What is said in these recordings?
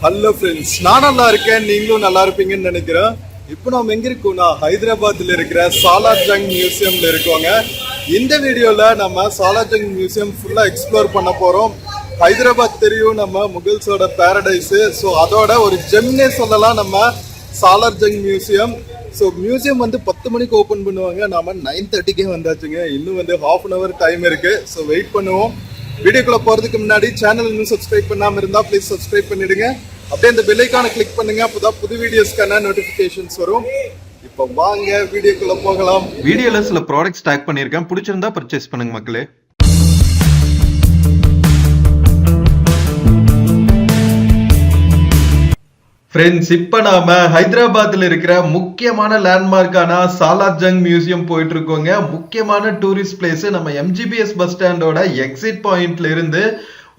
Hello friends, நான் நல்லா இருக்கேன், நீங்களும் நல்லா இருப்பீங்கன்னு நினைக்கிறேன். இப்போ நம்ம எங்க இருக்கோம்னா ஹைதராபாத்தில் இருக்கிற சாலார் ஜங் மியூசியம்ல இருக்கோங்க. இந்த வீடியோல நம்ம சாலார் ஜங் மியூசியம் ஃபுல்லா எக்ஸ்ப்ளோர் பண்ண போறோம். ஹைதராபாத் தெரியும், நம்ம முகல்ஸோட பேரடைஸ். ஸோ அதோட ஒரு ஜெம்னே சொல்லலாம் நம்ம Salar Jung museum. So museum வந்து 10 மணிக்கு ஓப்பன் பண்ணுவாங்க. நாம 9:30க்கே வந்தாச்சுங்க. இன்னும் வந்து ½ அன் அவர் டைம் இருக்கு. ஸோ வெயிட் பண்ணுவோம். வீடியோக்குள்ள போறதுக்கு முன்னாடி சேனல் இன்னும் சப்ஸ்கிரைப் பண்ணாம இருந்தா ப்ளீஸ் சப்ஸ்கிரைப் பண்ணிடுங்க. அப்படியே அந்த பெல் ஐகானை கிளிக் பண்ணுங்க. அப்பதான் புது வீடியோஸ்க்கான நோட்டிபிகேஷன்ஸ் வரும். இப்போ வாங்க வீடியோக்குள்ள போகலாம். வீடியோல சில ப்ராடக்ட்ஸ் டேக் பண்ணிருக்கேன், பிடிச்சிருந்தா பர்ச்சேஸ் பண்ணுங்க மக்களே. ஃப்ரெண்ட்ஸ், இப்ப நாம ஹைதராபாத்ல இருக்கிற முக்கியமான லேண்ட்மார்க்கான சாலார் ஜங் மியூசியம் போயிட்டு இருக்கோங்க. முக்கியமான டூரிஸ்ட் பிளேஸ். நம்ம MGBS பஸ் ஸ்டாண்டோட எக்ஸிட் பாயிண்ட்ல இருந்து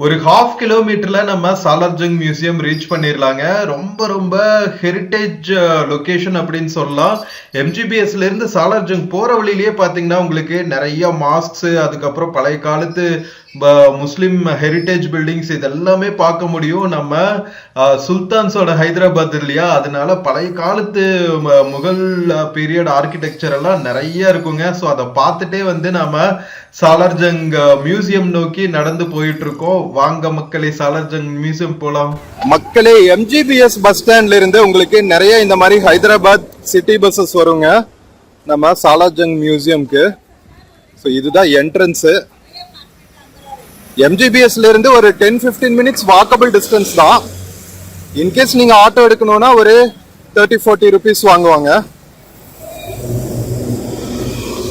ஒரு ½ கிலோமீட்டர்ல நம்ம சாலார் ஜங் மியூசியம் ரீச் பண்ணிடலாங்க. ரொம்ப ரொம்ப ஹெரிட்டேஜ் லொகேஷன் அப்படின்னு சொல்லலாம். MGBSல இருந்து சாலார் ஜங் போற வழியிலேயே பாத்தீங்கன்னா உங்களுக்கு நிறைய மாஸ்க்ஸ், அதுக்கப்புறம் பழைய காலத்து முஸ்லிம் ஹெரிட்டேஜ் பில்டிங்ஸ் இதெல்லாமே பார்க்க முடியும். நம்ம சுல்தான்ஸோட ஹைதராபாத் இல்லையா, அதனால பழைய காலத்து முகல் பீரியட் ஆர்கிடெக்சர் எல்லாம் நிறைய இருக்குங்க. ஸோ அதை பார்த்துட்டே வந்து நம்ம சாலார் ஜங் மியூசியம் நோக்கி நடந்து போயிட்டு இருக்கோம். வாங்க மக்களே, சாலார் ஜங் மியூசியம் போலாம். மக்களே, MGBS பஸ் ஸ்டாண்ட்ல இருந்து உங்களுக்கு நிறைய இந்த மாதிரி ஹைதராபாத் சிட்டி பஸ்ஸஸ் வருங்க நம்ம சாலார் ஜங் மியூசியம்க்கு. ஸோ இதுதான் என்ட்ரன்ஸு. MGBSல இருந்து ஒரு 10-15 மினிட்ஸ் வாக்கபிள் டிஸ்டன்ஸ் தான். இன்கேஸ் நீங்க ஆட்டோ எடுக்கணும்னா ஒரு 30-40 ருபீஸ் வாங்குவாங்க.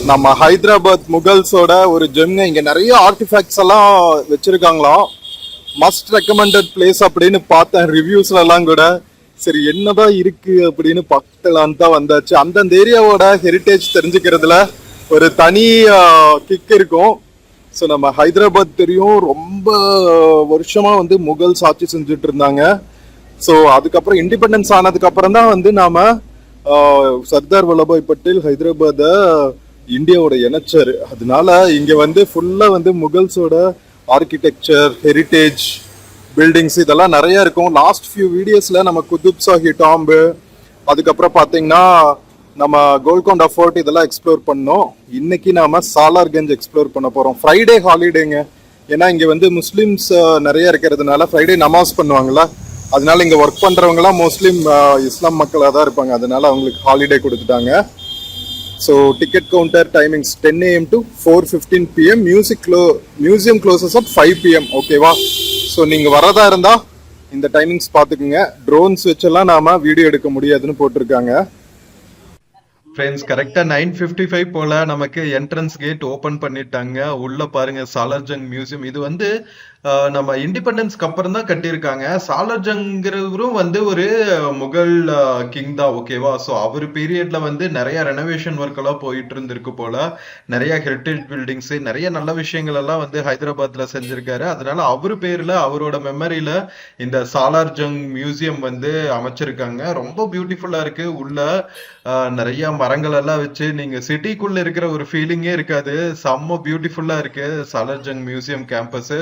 நம்ம ஹைதராபாத் முகல்ஸோட ஒரு ஜெம்ங்க. இங்க நிறைய ஆர்டிஃபேக்ட்ஸ் எல்லாம் வச்சிருக்காங்களாம். மஸ்ட் ரெக்கமெண்டட் பிளேஸ் அப்படின்னு பார்த்தேன் ரிவ்யூஸ்ல எல்லாம் கூட. சரி, என்னதான் இருக்கு அப்படின்னு பார்க்கலான்னு தான் வந்தாச்சு. அந்தந்த ஏரியாவோட ஹெரிட்டேஜ் தெரிஞ்சுக்கிறதுல ஒரு தனி கிக் இருக்கும். ஸோ நம்ம ஹைதராபாத் தெரியும், ரொம்ப வருஷமா வந்து முகல்ஸ் ஆட்சி செஞ்சுட்டு இருந்தாங்க. ஸோ அதுக்கப்புறம் இண்டிபெண்டன்ஸ் ஆனதுக்கு அப்புறம் தான் வந்து நாம சர்தார் வல்லபாய் பட்டேல் ஹைதராபாத இந்தியாவோட இணைச்சாரு. அதனால இங்க வந்து ஃபுல்லா வந்து முகல்ஸோட ஆர்கிடெக்சர், ஹெரிட்டேஜ் பில்டிங்ஸ் இதெல்லாம் நிறைய இருக்கும். லாஸ்ட் ஃபியூ வீடியோஸ்ல நம்ம குதுப் ஷாஹி டாம்பு, அதுக்கப்புறம் பாத்தீங்கன்னா நம்ம கோல்கொண்டா ஃபோர்ட் இதெல்லாம் எக்ஸ்ப்ளோர் பண்ணோம். இன்னைக்கு நாம சாலார்கஞ்ச் எக்ஸ்ப்ளோர் பண்ண போறோம். ஃப்ரைடே ஹாலிடேங்க. ஏன்னா இங்க வந்து முஸ்லிம்ஸ் நிறைய இருக்கிறதுனால ஃப்ரைடே நமாஸ் பண்ணுவாங்கல்ல, அதனால இங்க ஒர்க் பண்றவங்க எல்லாம் முஸ்லிம் இஸ்லாம் மக்களாக தான் இருப்பாங்க. அதனால அவங்களுக்கு ஹாலிடே கொடுத்துட்டாங்க. So ticket counter timings 10 AM to 4:15 PM. Museum closes up 5 PM. ஓகேவா? ஸோ நீங்க வரதா இருந்தா இந்த டைமிங்ஸ் பார்த்துக்குங்க. ட்ரோன்ஸ் வச்செல்லாம் நாம வீடியோ எடுக்க முடியாதுன்னு போட்டிருக்காங்க. ஃப்ரெண்ட்ஸ், கரெக்டா 9:55 போல நமக்கு என்ட்ரன்ஸ் கேட் ஓபன் பண்ணிட்டாங்க. உள்ள பாருங்க சாலார் ஜங் மியூசியம். இது வந்து நம்ம இண்டிபெண்டன்ஸ்க்கு அப்புறம் தான் கட்டியிருக்காங்க. சாலார் ஜங்கிறவரும் வந்து ஒரு முகல் கிங் தான். ஓகேவா? ஸோ அவர் பீரியட்ல வந்து நிறைய ரெனோவேஷன் ஒர்க் எல்லாம் போயிட்டு இருந்திருக்கு போல. நிறைய ஹெரிட்டேஜ் பில்டிங்ஸ், நிறைய நல்ல விஷயங்கள் எல்லாம் வந்து ஹைதராபாத்ல செஞ்சிருக்காரு. அதனால அவரு பேர்ல, அவரோட மெமரியில இந்த சாலார் ஜங் மியூசியம் வந்து அமைச்சிருக்காங்க. ரொம்ப பியூட்டிஃபுல்லா இருக்கு. உள்ள நிறைய மரங்கள் எல்லாம் வச்சு நீங்க சிட்டிக்குள்ள இருக்கிற ஒரு ஃபீலிங்கே இருக்காது. செம்ம பியூட்டிஃபுல்லா இருக்கு Salar Jung museum campus.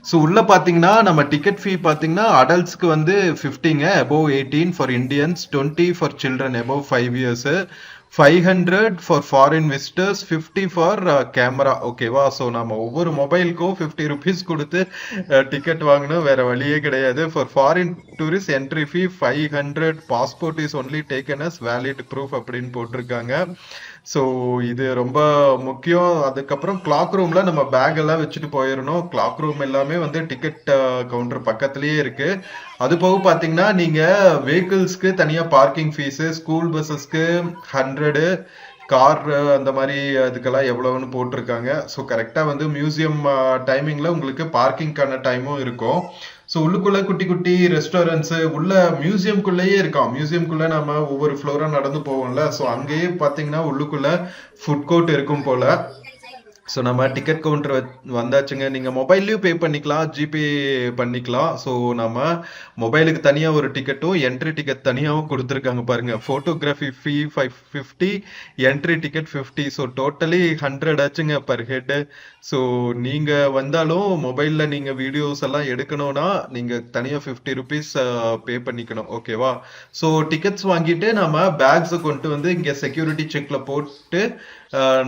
So உள்ள பாத்தீங்கன்னா நம்ம டிக்கெட் ஃபீ பாத்தீங்கன்னா அடல்ட்ஸ்க்கு வந்து 50ங்க, above 18 for Indians, 20 for children above 5 years, 500 for foreign visitors, 50 for camera. ஓகேவா? ஸோ நம்ம ஒவ்வொரு மொபைலுக்கும் 50 ருபீஸ் கொடுத்து டிக்கெட் வாங்கணும், வேற வழியே கிடையாது. For foreign tourist entry fee 500. Passport is only taken as valid proof அப்படின்னு போட்டிருக்காங்க. ஸோ இது ரொம்ப முக்கியம். அதுக்கப்புறம் கிளாக் ரூம்ல நம்ம பேக் எல்லாம் வச்சுட்டு போயிடணும். கிளாக் ரூம் எல்லாமே வந்து டிக்கெட் கவுண்டர் பக்கத்துலயே இருக்கு. அது போக பாத்தீங்கன்னா நீங்க வெஹிக்கிள்ஸ்க்கு தனியா பார்க்கிங் ஃபீஸ், ஸ்கூல் பஸ்ஸஸ்க்கு 100, கார் அந்த மாதிரி அதுக்கெல்லாம் எவ்வளவுன்னு போட்டிருக்காங்க. ஸோ கரெக்டா வந்து மியூசியம் டைமிங்ல உங்களுக்கு பார்க்கிங்கான டைமும் இருக்கும். ஸோ உள்ளுக்குள்ள குட்டி குட்டி ரெஸ்டாரண்ட்ஸ் உள்ள மியூசியம்குள்ளேயே இருக்கான். மியூசியம்குள்ள நம்ம ஒவ்வொரு ஃப்ளோரா நடந்து போவோம்ல, ஸோ அங்கேயே பாத்தீங்கன்னா உள்ளுக்குள்ள ஃபுட் கோர்ட் இருக்கும் போல. ஸோ நம்ம டிக்கெட் கவுண்டர் வந்தாச்சுங்க. நீங்க மொபைல்லையும் பே பண்ணிக்கலாம், ஜிபே பண்ணிக்கலாம். ஸோ நம்ம மொபைலுக்கு தனியா ஒரு டிக்கெட்டும் என்ட்ரி டிக்கெட் தனியாகவும் கொடுத்துருக்காங்க பாருங்க. ஃபோட்டோகிராஃபி ஃபீ 550, என்ட்ரி டிக்கெட் 50. ஸோ டோட்டலி 100 ஆச்சுங்க பர் ஹெட். ஸோ நீங்க வந்தாலும் மொபைல்ல நீங்க வீடியோஸ் எல்லாம் எடுக்கணும்னா நீங்க தனியா 50 ருபீஸ் பே பண்ணிக்கணும். ஓகேவா? ஸோ டிக்கெட்ஸ் வாங்கிட்டு நம்ம பேக்ஸை கொண்டு வந்து இங்க செக்யூரிட்டி செக்ல போட்டு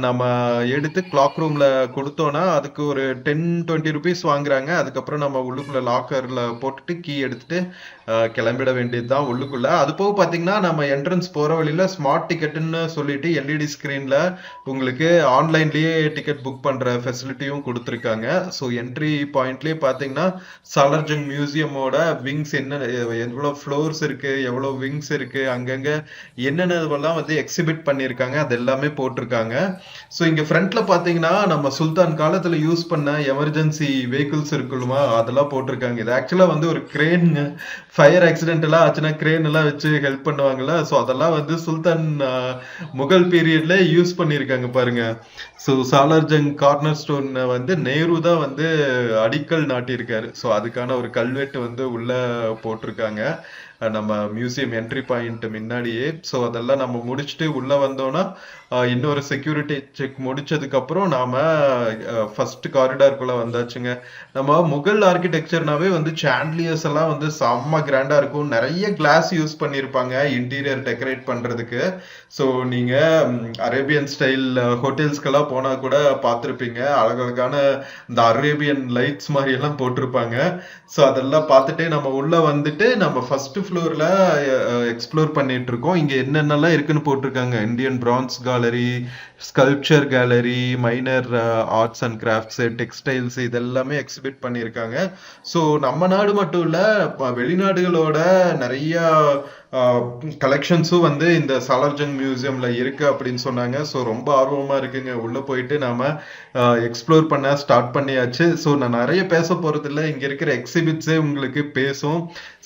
நம்ம எடுத்து கிளாக் ரூம்ல கொடுத்தோம்னா அதுக்கு ஒரு 10-20 ருபீஸ் வாங்குறாங்க. அதுக்கப்புறம் நம்ம உள்ளுக்குள்ள லாக்கர்ல போட்டுட்டு கீ எடுத்துட்டு கிளம்பிட வேண்டியதுதான் உள்ளுக்குள்ள. அது போக பாத்தீங்கன்னா நம்ம என்ட்ரன்ஸ் போற வழியில ஸ்மார்ட் டிக்கெட்னு சொல்லிட்டு எல்இடி ஸ்கிரீன்ல உங்களுக்கு ஆன்லைன்லயே டிக்கெட் புக் பண்ற ஃபெசிலிட்டியும் கொடுத்துருக்காங்க. ஸோ என்ட்ரி பாயிண்ட்லயே பாத்தீங்கன்னா சாலர்ஜங் மியூசியமோட விங்ஸ் எவ்வளவு ஃப்ளோர்ஸ் இருக்கு, எவ்வளவு விங்ஸ் இருக்கு, அங்கங்க என்னென்னலாம் வந்து எக்ஸிபிட் பண்ணிருக்காங்க அது எல்லாமே போட்டிருக்காங்க. ஸோ இங்க ஃப்ரண்ட்ல பாத்தீங்கன்னா நம்ம சுல்தான் காலத்துல யூஸ் பண்ண எமர்ஜென்சி வெஹிக்கிள்ஸ் இருக்குமா அதெல்லாம் போட்டிருக்காங்க. இது ஆக்சுவலா வந்து ஒரு கிரேன், ஃபயர் ஆக்சிடென்ட் எல்லாம் ஆச்சுன்னா கிரேன் எல்லாம் வச்சு ஹெல்ப் பண்ணுவாங்கல்ல. ஸோ அதெல்லாம் வந்து சுல்தான் முகல் பீரியட்ல யூஸ் பண்ணியிருக்காங்க பாருங்க. ஸோ சாலார்ஜங் கார்னர் ஸ்டோன் வந்து நேரு தான் வந்து அடிக்கல் நாட்டியிருக்காரு. ஸோ அதுக்கான ஒரு கல்வெட்டு வந்து உள்ள போட்டிருக்காங்க நம்ம மியூசியம் என்ட்ரி பாயிண்ட் முன்னாடியே. ஸோ அதெல்லாம் நம்ம முடிச்சுட்டு உள்ள வந்தோம்னா இன்னொரு செக்யூரிட்டி செக் முடிச்சதுக்கு அப்புறம் நாம ஃபர்ஸ்ட் காரிடார்க்குள்ள வந்தாச்சுங்க. நம்ம முகல் ஆர்கிடெக்சர்னாவே வந்து சாண்ட்லியர்ஸ் எல்லாம் வந்து செம்ம கிராண்டா இருக்கும். நிறைய கிளாஸ் யூஸ் பண்ணிருப்பாங்க இன்டீரியர் டெக்கரேட் பண்றதுக்கு. ஸோ நீங்க அரேபியன் ஸ்டைல் ஹோட்டல்ஸ்க்கெல்லாம் போனா கூட பார்த்துருப்பீங்க, அழகழகான இந்த அரேபியன் லைட்ஸ் மாதிரி எல்லாம் போட்டிருப்பாங்க. ஸோ அதெல்லாம் பார்த்துட்டு நம்ம உள்ள வந்துட்டு நம்ம ஃபர்ஸ்ட் ஃப்ளோர்ல எக்ஸ்ப்ளோர் பண்ணிட்டு இருக்கோம். இங்க என்னென்னலாம் இருக்குன்னு போட்டிருக்காங்க. Indian bronze gallery, sculpture gallery, minor arts and crafts, textiles இதெல்லாமே எக்ஸிபிட் பண்ணியிருக்காங்க. ஸோ நம்ம நாடு மட்டும் இல்ல வெளிநாடுகளோட நிறைய கலெக்ஷன்ஸும் வந்து இந்த சாலார்ஜங் மியூசியம்ல இருக்கு அப்படின்னு சொன்னாங்க. ஸோ ரொம்ப ஆர்வமா இருக்குங்க. உள்ள போயிட்டு நாம எக்ஸ்ப்ளோர் பண்ண ஸ்டார்ட் பண்ணியாச்சு. ஸோ நான் நிறைய பேச போறது இல்லை, இங்க இருக்கிற எக்ஸிபிட்ஸே உங்களுக்கு பேசும்.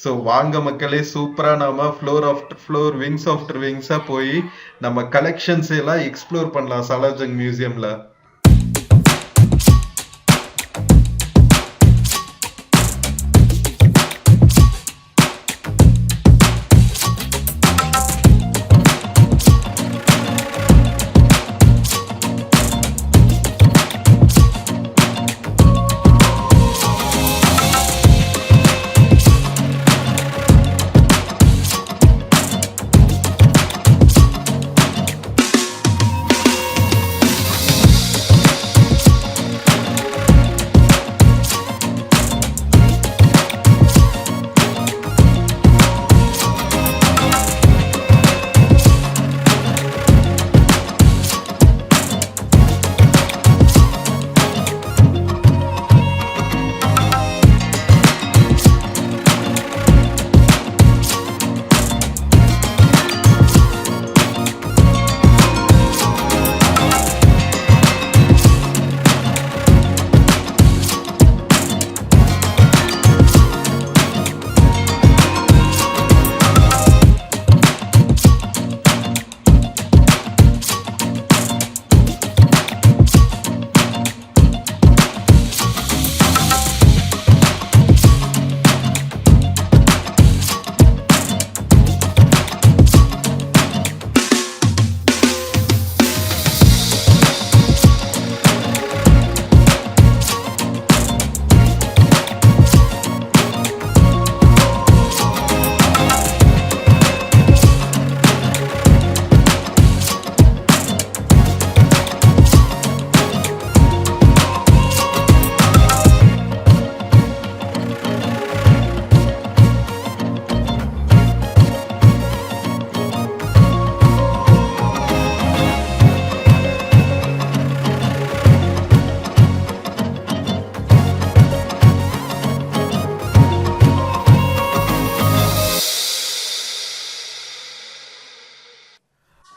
ஸோ வாங்க மக்களே, சூப்பரா நாம floor after floor, wings after விங்ஸா போய் நம்ம கலெக்ஷன்ஸ் எல்லாம் எக்ஸ்ப்ளோர் பண்ணலாம் சாலார்ஜங் மியூசியம்ல.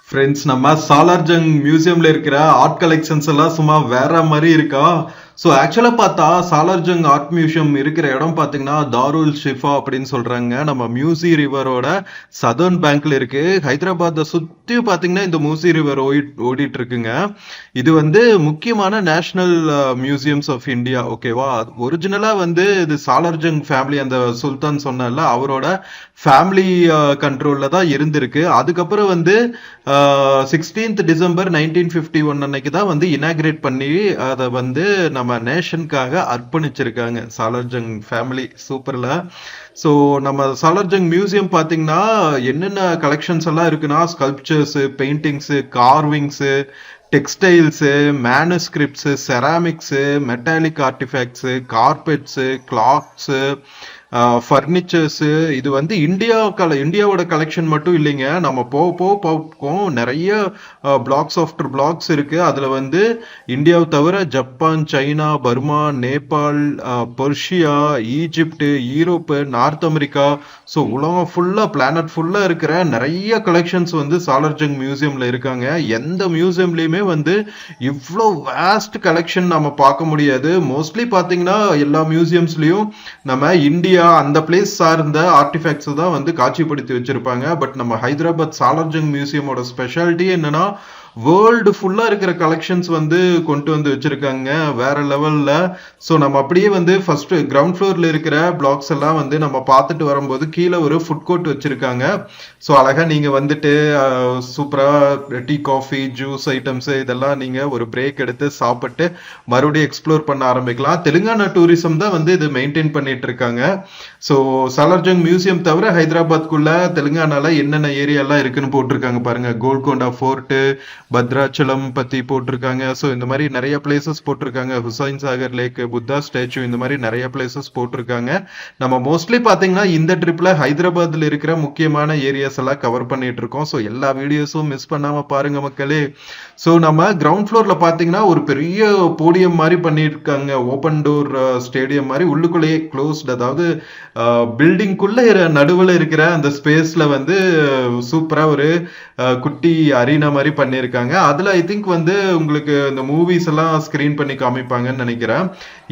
ஃப்ரெண்ட்ஸ், நம்ம சாலார்ஜங் மியூசியம்ல இருக்கிற ஆர்ட் கலெக்ஷன்ஸ் எல்லாம் சும்மா வேற மாதிரி இருக்கா. ஸோ ஆக்சுவலா பார்த்தா சாலார்ஜங் ஆர்ட் மியூசியம் இருக்கிற இடம் பார்த்தீங்கன்னா தாருல் ஷிஃபா அப்படின்னு சொல்றாங்க. நம்ம மூசி ரிவரோட சதர்ன் பேங்க்ல இருக்கு. ஹைதராபாத்தை சுத்தி பார்த்தீங்கன்னா இந்த மூசி ரிவர் ஓடிட்டு இருக்குங்க. இது வந்து முக்கியமான நேஷனல் மியூசியம்ஸ் ஆஃப் இந்தியா. ஓகேவா? ஒரிஜினலா வந்து இது சாலார்ஜங் ஃபேமிலி, அந்த சுல்தான் சொன்னல அவரோட ஃபேமிலி கண்ட்ரோல்ல தான் இருந்திருக்கு. அதுக்கப்புறம் வந்து 16th டிசம்பர் 1951 அன்னைக்கு தான் வந்து இனாகிரேட் பண்ணி அதை வந்து நம்ம நேஷனுக்காக அர்ப்பணிச்சிருக்காங்க சாலார்ஜங் ஃபேமிலி. சூப்பர்ல. ஸோ நம்ம சாலார்ஜங் மியூசியம் பார்த்தீங்கன்னா என்னென்ன கலெக்ஷன்ஸ் எல்லாம் இருக்குன்னா, sculptures, paintings, carvings, textiles, manuscripts, ceramics, metallic artefacts, carpets, clothes, furnitures. இது வந்து இந்தியாவோட கலெக்ஷன் மட்டும் இல்லைங்க. நம்ம போக பார்ப்போம் நிறைய பிளாக்ஸ் ஆஃப்டர் பிளாக்ஸ் இருக்கு. அதுல வந்து இந்தியாவை தவிர Japan, China, Burma, Nepal, Persia, Egypt, Europe, north America, so உலகம் ஃபுல்லா, பிளானட் ஃபுல்லா இருக்கிற நிறைய கலெக்ஷன்ஸ் வந்து சாலார்ஜங் மியூசியம்ல இருக்காங்க. எந்த மியூசியம்லயுமே வந்து இவ்வளோ வேஸ்ட் கலெக்ஷன் நம்ம பார்க்க முடியாது. மோஸ்ட்லி பாத்தீங்கன்னா எல்லா மியூசியம்ஸ்லயும் நம்ம இந்தியா அந்த பிளேஸ் சார்ந்த ஆர்டிஃபேக்ட்ஸ் தான் வந்து காட்சிப்படுத்தி வச்சிருப்பாங்க. பட் நம்ம ஹைதராபாத் சாலார்ஜங் மியூசியமோட ஸ்பெஷாலிட்டி என்னன்னா, வேர்ல்டு ஃபுல்லா இருக்கிற கலெக்ஷன்ஸ் வந்து கொண்டு வந்து வச்சிருக்காங்க வேற லெவல்ல. ஸோ நம்ம அப்படியே வந்து ஃபர்ஸ்ட் கிரவுண்ட் ஃப்ளோர்ல இருக்கிற பிளாக்ஸ் எல்லாம் வந்து நம்ம பார்த்துட்டு வரும்போது கீழே ஒரு ஃபுட் கோர்ட் வச்சிருக்காங்க. ஸோ அழகா நீங்க வந்துட்டு சூப்பரா டீ, காஃபி, ஜூஸ் ஐட்டம்ஸ் இதெல்லாம் நீங்க ஒரு பிரேக் எடுத்து சாப்பிட்டு மறுபடியும் எக்ஸ்ப்ளோர் பண்ண ஆரம்பிக்கலாம். தெலுங்கானா டூரிசம் தான் வந்து இது மெயின்டைன் பண்ணிட்டு இருக்காங்க. ஸோ சாலார்ஜங் மியூசியம் தவிர ஹைதராபாத்குள்ள தெலுங்கானால என்னென்ன ஏரியாலாம் இருக்குன்னு போட்டிருக்காங்க பாருங்க. கோல்கொண்டா ஃபோர்ட்டு, பத்ராச்சலம் பத்தி போட்டிருக்காங்க. ஸோ இந்த மாதிரி நிறைய பிளேசஸ் போட்டிருக்காங்க. ஹுசைன் சாகர் லேக், புத்தா ஸ்டாச்சு, இந்த மாதிரி நிறைய பிளேசஸ் போட்டிருக்காங்க. நம்ம மோஸ்ட்லி பாத்தீங்கன்னா இந்த ட்ரிப்ல ஹைதராபாத்ல இருக்கிற முக்கியமான ஏரியாஸ் எல்லாம் கவர் பண்ணிட்டு இருக்கோம். ஸோ எல்லா வீடியோஸும் மிஸ் பண்ணாம பாருங்க மக்களே. ஸோ நம்ம கிரவுண்ட் ஃப்ளோர்ல பாத்தீங்கன்னா ஒரு பெரிய போடியம் மாதிரி பண்ணியிருக்காங்க. ஓப்பன் டோர் ஸ்டேடியம் மாதிரி, உள்ளுக்குள்ளேயே க்ளோஸ்ட், அதாவது பில்டிங்குள்ள நடுவில் இருக்கிற அந்த ஸ்பேஸ்ல வந்து சூப்பரா ஒரு குட்டி அரீனா மாதிரி பண்ணியிருக்காங்க. அதுல ஐ திங்க் வந்து உங்களுக்கு இந்த மூவிஸ் எல்லாம் ஸ்கிரீன் பண்ணி காமிப்பாங்கன்னு நினைக்கிறேன்.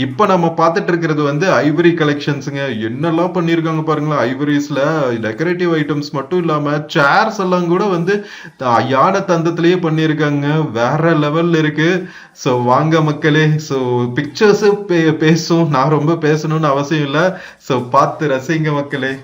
இப்ப நம்ம பார்த்துட்டு இருக்கிறது வந்து ஐவரி கலெக்ஷன்ஸுங்க. என்னெல்லாம் பண்ணியிருக்காங்க பாருங்களா. ஐவரிஸ்ல டெக்கரேட்டிவ் ஐட்டம்ஸ் மட்டும் இல்லாம சேர்ஸ் எல்லாம் கூட வந்து யானை தந்தத்திலேயே பண்ணியிருக்காங்க. வேற லெவல்ல இருக்கு. ஸோ வாங்க மக்களே. ஸோ பிக்சர்ஸ் பேசும், நான் ரொம்ப பேசணும்னு அவசியம் இல்லை. ஸோ பார்த்து ரசிங்க மக்களே.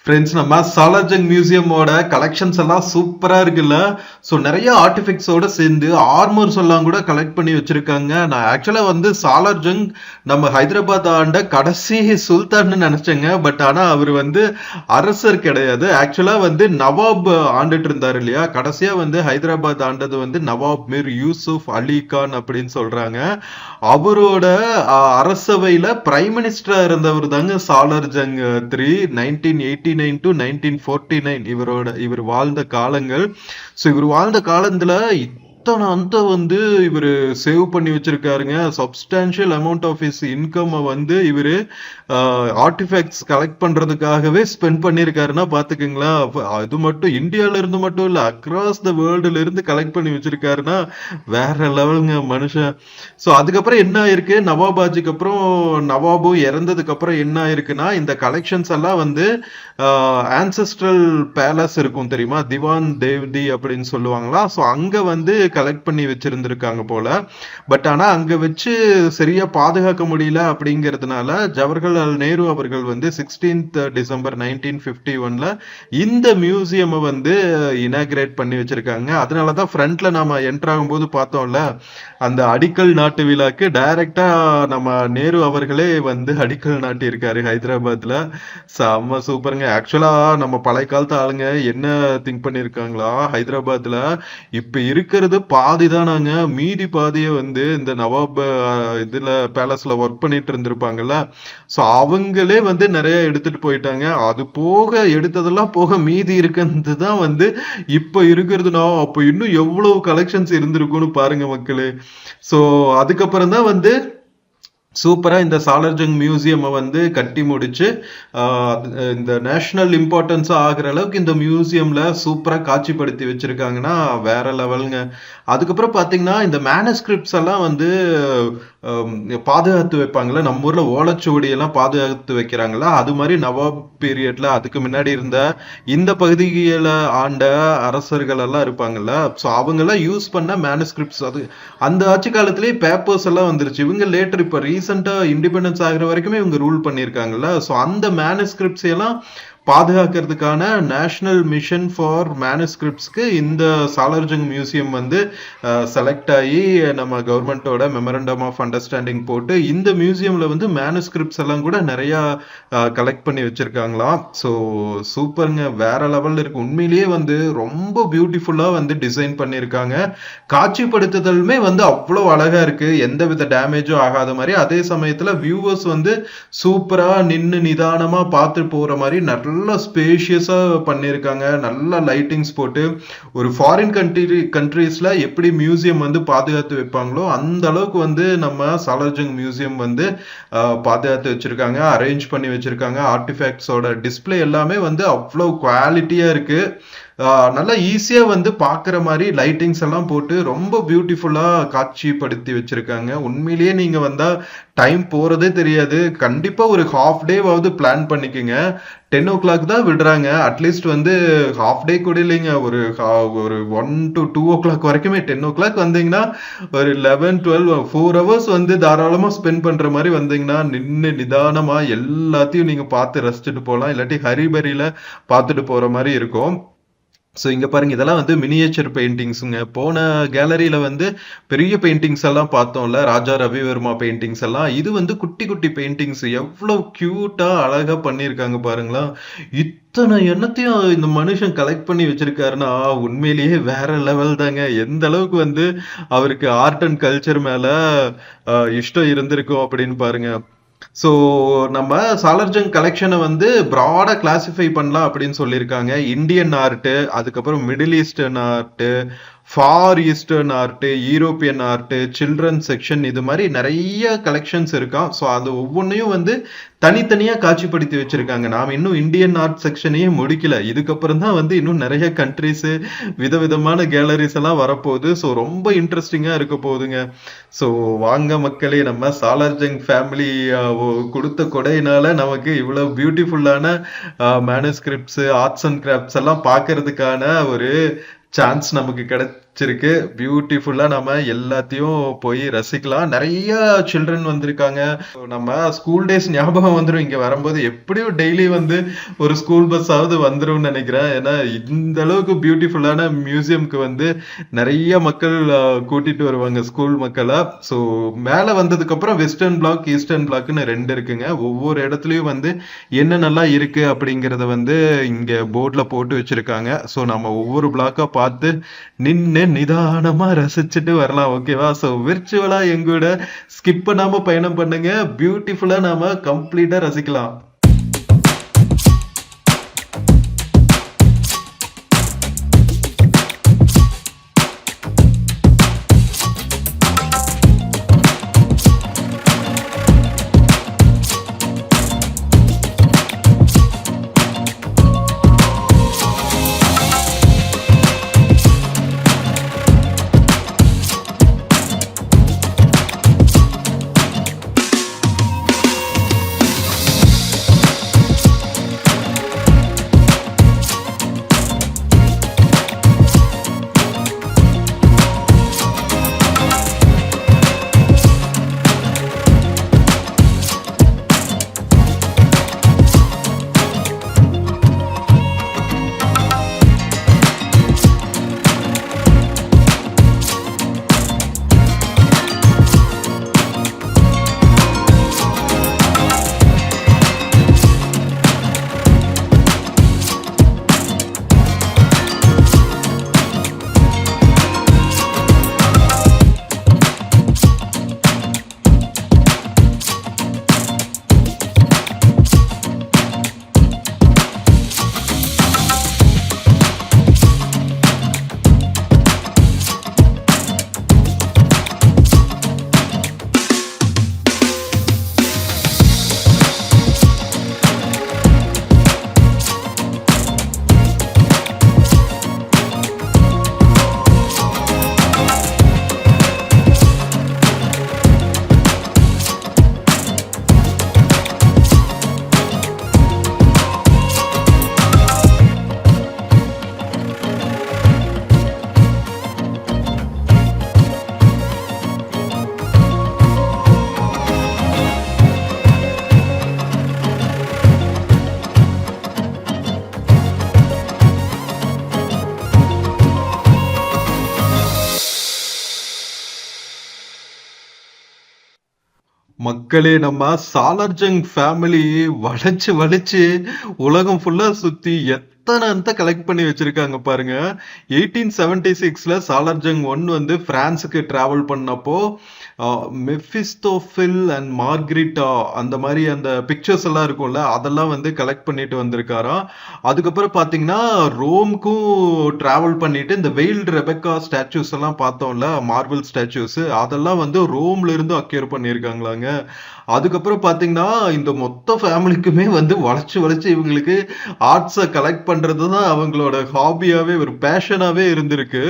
ஃப்ரெண்ட்ஸ், நம்ம சாலார்ஜங் மியூசியமோட கலெக்ஷன்ஸ் எல்லாம் சூப்பரா இருக்குல்ல. ஸோ நிறைய ஆர்டிஃபிக்ட்ஸோட சேர்ந்து ஆர்மர்ஸ் எல்லாம் கூட கலெக்ட் பண்ணி வச்சிருக்காங்க. நான் ஆக்சுவலா வந்து சாலார்ஜங் நம்ம ஹைதராபாத் ஆண்ட கடைசி சுல்தான்னு நினைச்சேங்க. பட் ஆனா அவர் வந்து அரசர் கிடையாது. ஆக்சுவலா வந்து நவாப் ஆண்டுட்டு இருந்தாரு இல்லையா. கடைசியா வந்து ஹைதராபாத் ஆண்டது வந்து நவாப் மீர் யூசுப் அலி கான் அப்படின்னு சொல்றாங்க. அவரோட அரசவையில பிரைம் மினிஸ்டரா இருந்தவர் தாங்க சாலார்ஜங் 1989 to 1949 இவர் வாழ்ந்த காலங்கள். ஸோ இவர் வாழ்ந்த காலத்துல அந்த வந்து இவர் சேவ் பண்ணி வச்சிருக்காருங்க. Substantial amount of his income வந்து இவரு ஆர்டிஃபேக்ட்ஸ் கலெக்ட் பண்றதுக்காகவே ஸ்பெண்ட் பண்ணிருக்காருன்னா பாத்துக்கீங்களா. அது மட்டும் இந்தியால இருந்து மட்டும் இல்ல, அக்ராஸ் த வேர்ல்டுல இருந்து கலெக்ட் பண்ணி வச்சிருக்காருன்னா வேற லெவலுங்க மனுஷன். ஸோ அதுக்கப்புறம் என்ன ஆயிருக்கு, நவாபாஜிக்கு அப்புறம் நவாபு இறந்ததுக்கு அப்புறம் என்ன ஆயிருக்குன்னா, இந்த கலெக்ஷன்ஸ் எல்லாம் வந்து ஆன்செஸ்ட்ரல் பேலஸ் இருக்கும் தெரியுமா, திவான் தேவ்தி அப்படின்னு சொல்லுவாங்களா. ஸோ அங்க வந்து கலெக்ட் பண்ணி வச்சிருந்திருக்காங்க போல. பட் ஆனா அங்க வச்சு சரியா பாதுகாக்க முடியல. அப்படிங்கிறதுனால ஜவஹர்லால் நேரு அவர்கள் வந்து 16th December 1951ல இந்த மியூசியம் வந்து இனாகிரேட் பண்ணி வச்சிருக்காங்க. அதனாலதான் ஃப்ரண்ட்ல நாம என்டர் ஆகும்போது பார்த்தோம்ல, அந்த அடிக்கல் நாட்டு விழாக்கு டைரக்டா நம்ம நேரு அவர்களே வந்து அடிக்கல் நாட்டி இருக்காரு ஹைதராபாத்ல. செம்ம சூப்பருங்க. ஆக்சுவலா நம்ம பழைய காலத்து ஆளுங்க என்ன திங்க் பண்ணிருக்காங்களா, ஹைதராபாத்ல இப்ப இருக்கிறது பாதிதானாங்க, மீதி பாதியை வந்து இந்த நவாப் இதுல பேலஸ்ல ஒர்க் பண்ணிட்டு இருந்திருப்பாங்கல்ல. சோ அவங்களே வந்து நிறைய எடுத்துட்டு போயிட்டாங்க. அது போக எடுத்ததெல்லாம் போக மீதி இருக்கிறது தான் வந்து இப்ப இருக்கிறதுனா, அப்ப இன்னும் எவ்வளவு கலெக்ஷன்ஸ் இருந்திருக்கும்னு பாருங்க மக்களே. சோ அதுக்கப்புறம் தான் வந்து சூப்பரா இந்த சாலார்ஜங் மியூசியம் வந்து கட்டி முடிச்சு இந்த நேஷனல் இம்பார்ட்டன்ஸ் ஆகிற அளவுக்கு இந்த மியூசியம்ல சூப்பரா காட்சிப்படுத்தி வச்சிருக்காங்கன்னா வேற லெவலுங்க. அதுக்கப்புறம் பாத்தீங்கன்னா இந்த மேனஸ்கிரிப்ட்ஸ் எல்லாம் வந்து பாதுகாத்து வைப்பாங்கல்ல, நம்ம ஊர்ல ஓலைச்சுவடி எல்லாம் பாதுகாத்து வைக்கிறாங்களா, அது மாதிரி நவாப் பீரியட்ல அதுக்கு முன்னாடி இருந்த இந்த பகுதியில ஆண்ட அரசர்கள் எல்லாம் இருப்பாங்கல்ல. ஸோ அவங்க எல்லாம் யூஸ் பண்ண மேனஸ்கிரிப்ட்ஸ், அது அந்த ஆட்சி காலத்திலேயே பேப்பர்ஸ் எல்லாம் வந்துருச்சு. இவங்க லேட்டர் இப்ப ரீசெண்டா இண்டிபெண்டன்ஸ் ஆகிற வரைக்குமே இவங்க ரூல் பண்ணியிருக்காங்கல்ல. ஸோ அந்த மேனஸ்கிரிப்ட்ஸ் எல்லாம் பாதுகாக்கிறதுக்கான நேஷனல் மிஷன் ஃபார் மேனஸ்கிரிப்ட்ஸ்க்கு இந்த சாலார்ஜங் மியூசியம் வந்து செலக்ட் ஆகி நம்ம கவர்மெண்டோட மெமரண்டம் ஆஃப் அண்டர்ஸ்டாண்டிங் போட்டு இந்த மியூசியம்ல வந்து மேனஸ்கிரிப்ட்ஸ் எல்லாம் கூட நிறைய கலெக்ட் பண்ணி வச்சிருக்காங்களாம். ஸோ சூப்பருங்க, வேற லெவல்ல இருக்கு. உண்மையிலேயே வந்து ரொம்ப பியூட்டிஃபுல்லா வந்து டிசைன் பண்ணியிருக்காங்க. காட்சிப்படுத்துதலுமே வந்து அவ்வளோ அழகா இருக்கு, எந்த வித டேமேஜும் ஆகாத மாதிரி. அதே சமயத்துல வியூவர்ஸ் வந்து சூப்பரா நின்று நிதானமா பார்த்து போற மாதிரி நல்ல ஸ்பேஷியஸா பண்ணிருக்காங்க. நல்ல லைட்டிங்ஸ் போட்டு ஒரு ஃபாரின் கண்ட்ரீஸ்ல எப்படி மியூசியம் வந்து பாதுகாத்து வைப்பாங்களோ அந்த அளவுக்கு வந்து நம்ம சாலார்ஜங் மியூசியம் வந்து பாதுகாத்து வச்சிருக்காங்க, அரேஞ்ச் பண்ணி வச்சிருக்காங்க. ஆர்டிஃபேக்ட்ஸோட டிஸ்பிளே எல்லாமே வந்து அவ்வளவு குவாலிட்டியா இருக்கு. நல்லா ஈஸியா வந்து பாக்குற மாதிரி லைட்டிங்ஸ் எல்லாம் போட்டு ரொம்ப பியூட்டிஃபுல்லா காட்சிப்படுத்தி வச்சிருக்காங்க. உண்மையிலேயே நீங்க வந்தா டைம் போறதே தெரியாது. கண்டிப்பா ஒரு ஹாஃப் டேவாவது பிளான் பண்ணிக்கோங்க. 10 o'clock தான் விடுறாங்க. அட்லீஸ்ட் வந்து ஹாஃப் டே கூட இல்லைங்க, ஒரு 1 to 2 o'clock வரைக்குமே. 10 o'clock வந்தீங்கன்னா ஒரு 11, 12, 4 hours வந்து தாராளமா ஸ்பெண்ட் பண்ற மாதிரி வந்தீங்கன்னா நின்று நிதானமா எல்லாத்தையும் நீங்க பார்த்து ரசிச்சுட்டு போகலாம். இல்லாட்டி ஹரிபரியில பார்த்துட்டு போற மாதிரி இருக்கும். ஸோ இங்க பாருங்க, இதெல்லாம் வந்து மினியேச்சர் பெயிண்டிங்ஸுங்க. போன கேலரியில வந்து பெரிய பெயிண்டிங்ஸ் எல்லாம் பார்த்தோம்ல, ராஜா ரவிவர்மா பெயிண்டிங்ஸ் எல்லாம். இது வந்து குட்டி குட்டி பெயிண்டிங்ஸ், எவ்வளவு கியூட்டா அழகா பண்ணியிருக்காங்க பாருங்களா. இத்தனை எண்ணத்தையும் இந்த மனுஷன் கலெக்ட் பண்ணி வச்சிருக்காருன்னா உண்மையிலேயே வேற லெவல் தாங்க. எந்த அளவுக்கு வந்து அவருக்கு ஆர்ட் அண்ட் கல்ச்சர் மேல இஷ்டம் இருந்திருக்கும் அப்படின்னு பாருங்க. ஸோ நம்ம சாலார்ஜங் கலெக்ஷனை வந்து ப்ராடா கிளாசிஃபை பண்ணலாம் அப்படின்னு சொல்லியிருக்காங்க. இந்தியன் ஆர்ட், அதுக்கப்புறம் middle eastern art, for eastern art, European art, children section, இது மாதிரி நிறைய கலெக்ஷன்ஸ் இருக்கான். ஸோ அது ஒவ்வொன்றையும் வந்து தனித்தனியா காட்சிப்படுத்தி வச்சிருக்காங்க. நாம இன்னும் இந்தியன் ஆர்ட் செக்ஷனையே முடிக்கல. இதுக்கப்புறம் தான் வந்து இன்னும் நிறைய கண்ட்ரிஸ், விதவிதமான கேலரிஸ் எல்லாம் வரப்போகுது. ஸோ ரொம்ப இன்ட்ரெஸ்டிங்கா இருக்க போகுதுங்க. ஸோ வாங்க மக்களே, நம்ம சாலார்ஜங் ஃபேமிலி கொடுத்த கொடையினால நமக்கு இவ்வளவு பியூட்டிஃபுல்லான மேனுஸ்கிரிப்ட்ஸ், ஆர்ட்ஸ் அண்ட் கிராஃப்ட்ஸ் எல்லாம் பார்க்கறதுக்கான ஒரு சான்ஸ் நமக்கு வச்சிருக்கு. பியூட்டிஃபுல்லா நம்ம எல்லாத்தையும் போய் ரசிக்கலாம். நிறைய சில்ட்ரன் வந்திருக்காங்க. நம்ம ஸ்கூல் டேஸ் ஞாபகம் வந்துரும் இங்க வரும்போது. எப்படியும் டெய்லி வந்து ஒரு ஸ்கூல் பஸ் ஆவது வந்துரும்னு நினைக்கிறேன். ஏன்னா இந்த அளவுக்கு பியூட்டிஃபுல்லான மியூசியம்க்கு வந்து நிறைய மக்கள் கூட்டிட்டு வருவாங்க ஸ்கூல் மக்களை. ஸோ மேல வந்ததுக்கு அப்புறம் வெஸ்டர்ன் பிளாக், ஈஸ்டர்ன் பிளாக்னு 2 இருக்குங்க. ஒவ்வொரு இடத்துலயும் வந்து என்னென்னலாம் இருக்கு அப்படிங்கறத வந்து இங்க போர்ட்ல போட்டு வச்சிருக்காங்க. ஸோ நம்ம ஒவ்வொரு பிளாக்கா பார்த்து நின்னு நிதானமா ரசிச்சுட்டு வரலாம். ஓகேவா? ஸோ விர்ச்சுவலா எங்கூட ஸ்கிப் பண்ணாம பயணம் பண்ணுங்க. பியூட்டிஃபுல்லா நாம கம்ப்ளீட்டா ரசிக்கலாம். மக்களே, நம்ம சாலர்ஜங் ஃபேமிலி வளைச்சு வளைச்சு உலகம் ஃபுல்லா சுத்தி எத்தனை கலெக்ட் பண்ணி வச்சிருக்காங்க பாருங்க. 1876ல சாலர்ஜங் 1 வந்து பிரான்ஸுக்கு டிராவல் பண்ணப்போ மெஃபிஸ்டோஃபில் அண்ட் மார்கரிட்டா அந்த மாதிரி அந்த பிக்சர்ஸ் எல்லாம் இருக்கும்ல, அதெல்லாம் வந்து கலெக்ட் பண்ணிட்டு வந்திருக்காராம். அதுக்கப்புறம் பாத்தீங்கன்னா ரோம்க்கும் டிராவல் பண்ணிட்டு இந்த வெயில்டு ரெபெக்கா ஸ்டாச்சூஸ் எல்லாம் பார்த்தோம்ல, மார்பிள் ஸ்டாச்சூஸ், அதெல்லாம் வந்து ரோம்ல இருந்து அக்யூர் பண்ணியிருக்காங்களாங்க. அதுக்கப்புறம் பாத்தீங்கன்னா இந்த மொத்த ஃபேமிலிக்குமே வந்து வளைச்சு வளைச்சு இவங்களுக்கு ஆர்ட்ஸை கலெக்ட் பண்றதுதான் அவங்களோட ஹாபியாவே, ஒரு பேஷனாவே இருந்திருக்கு.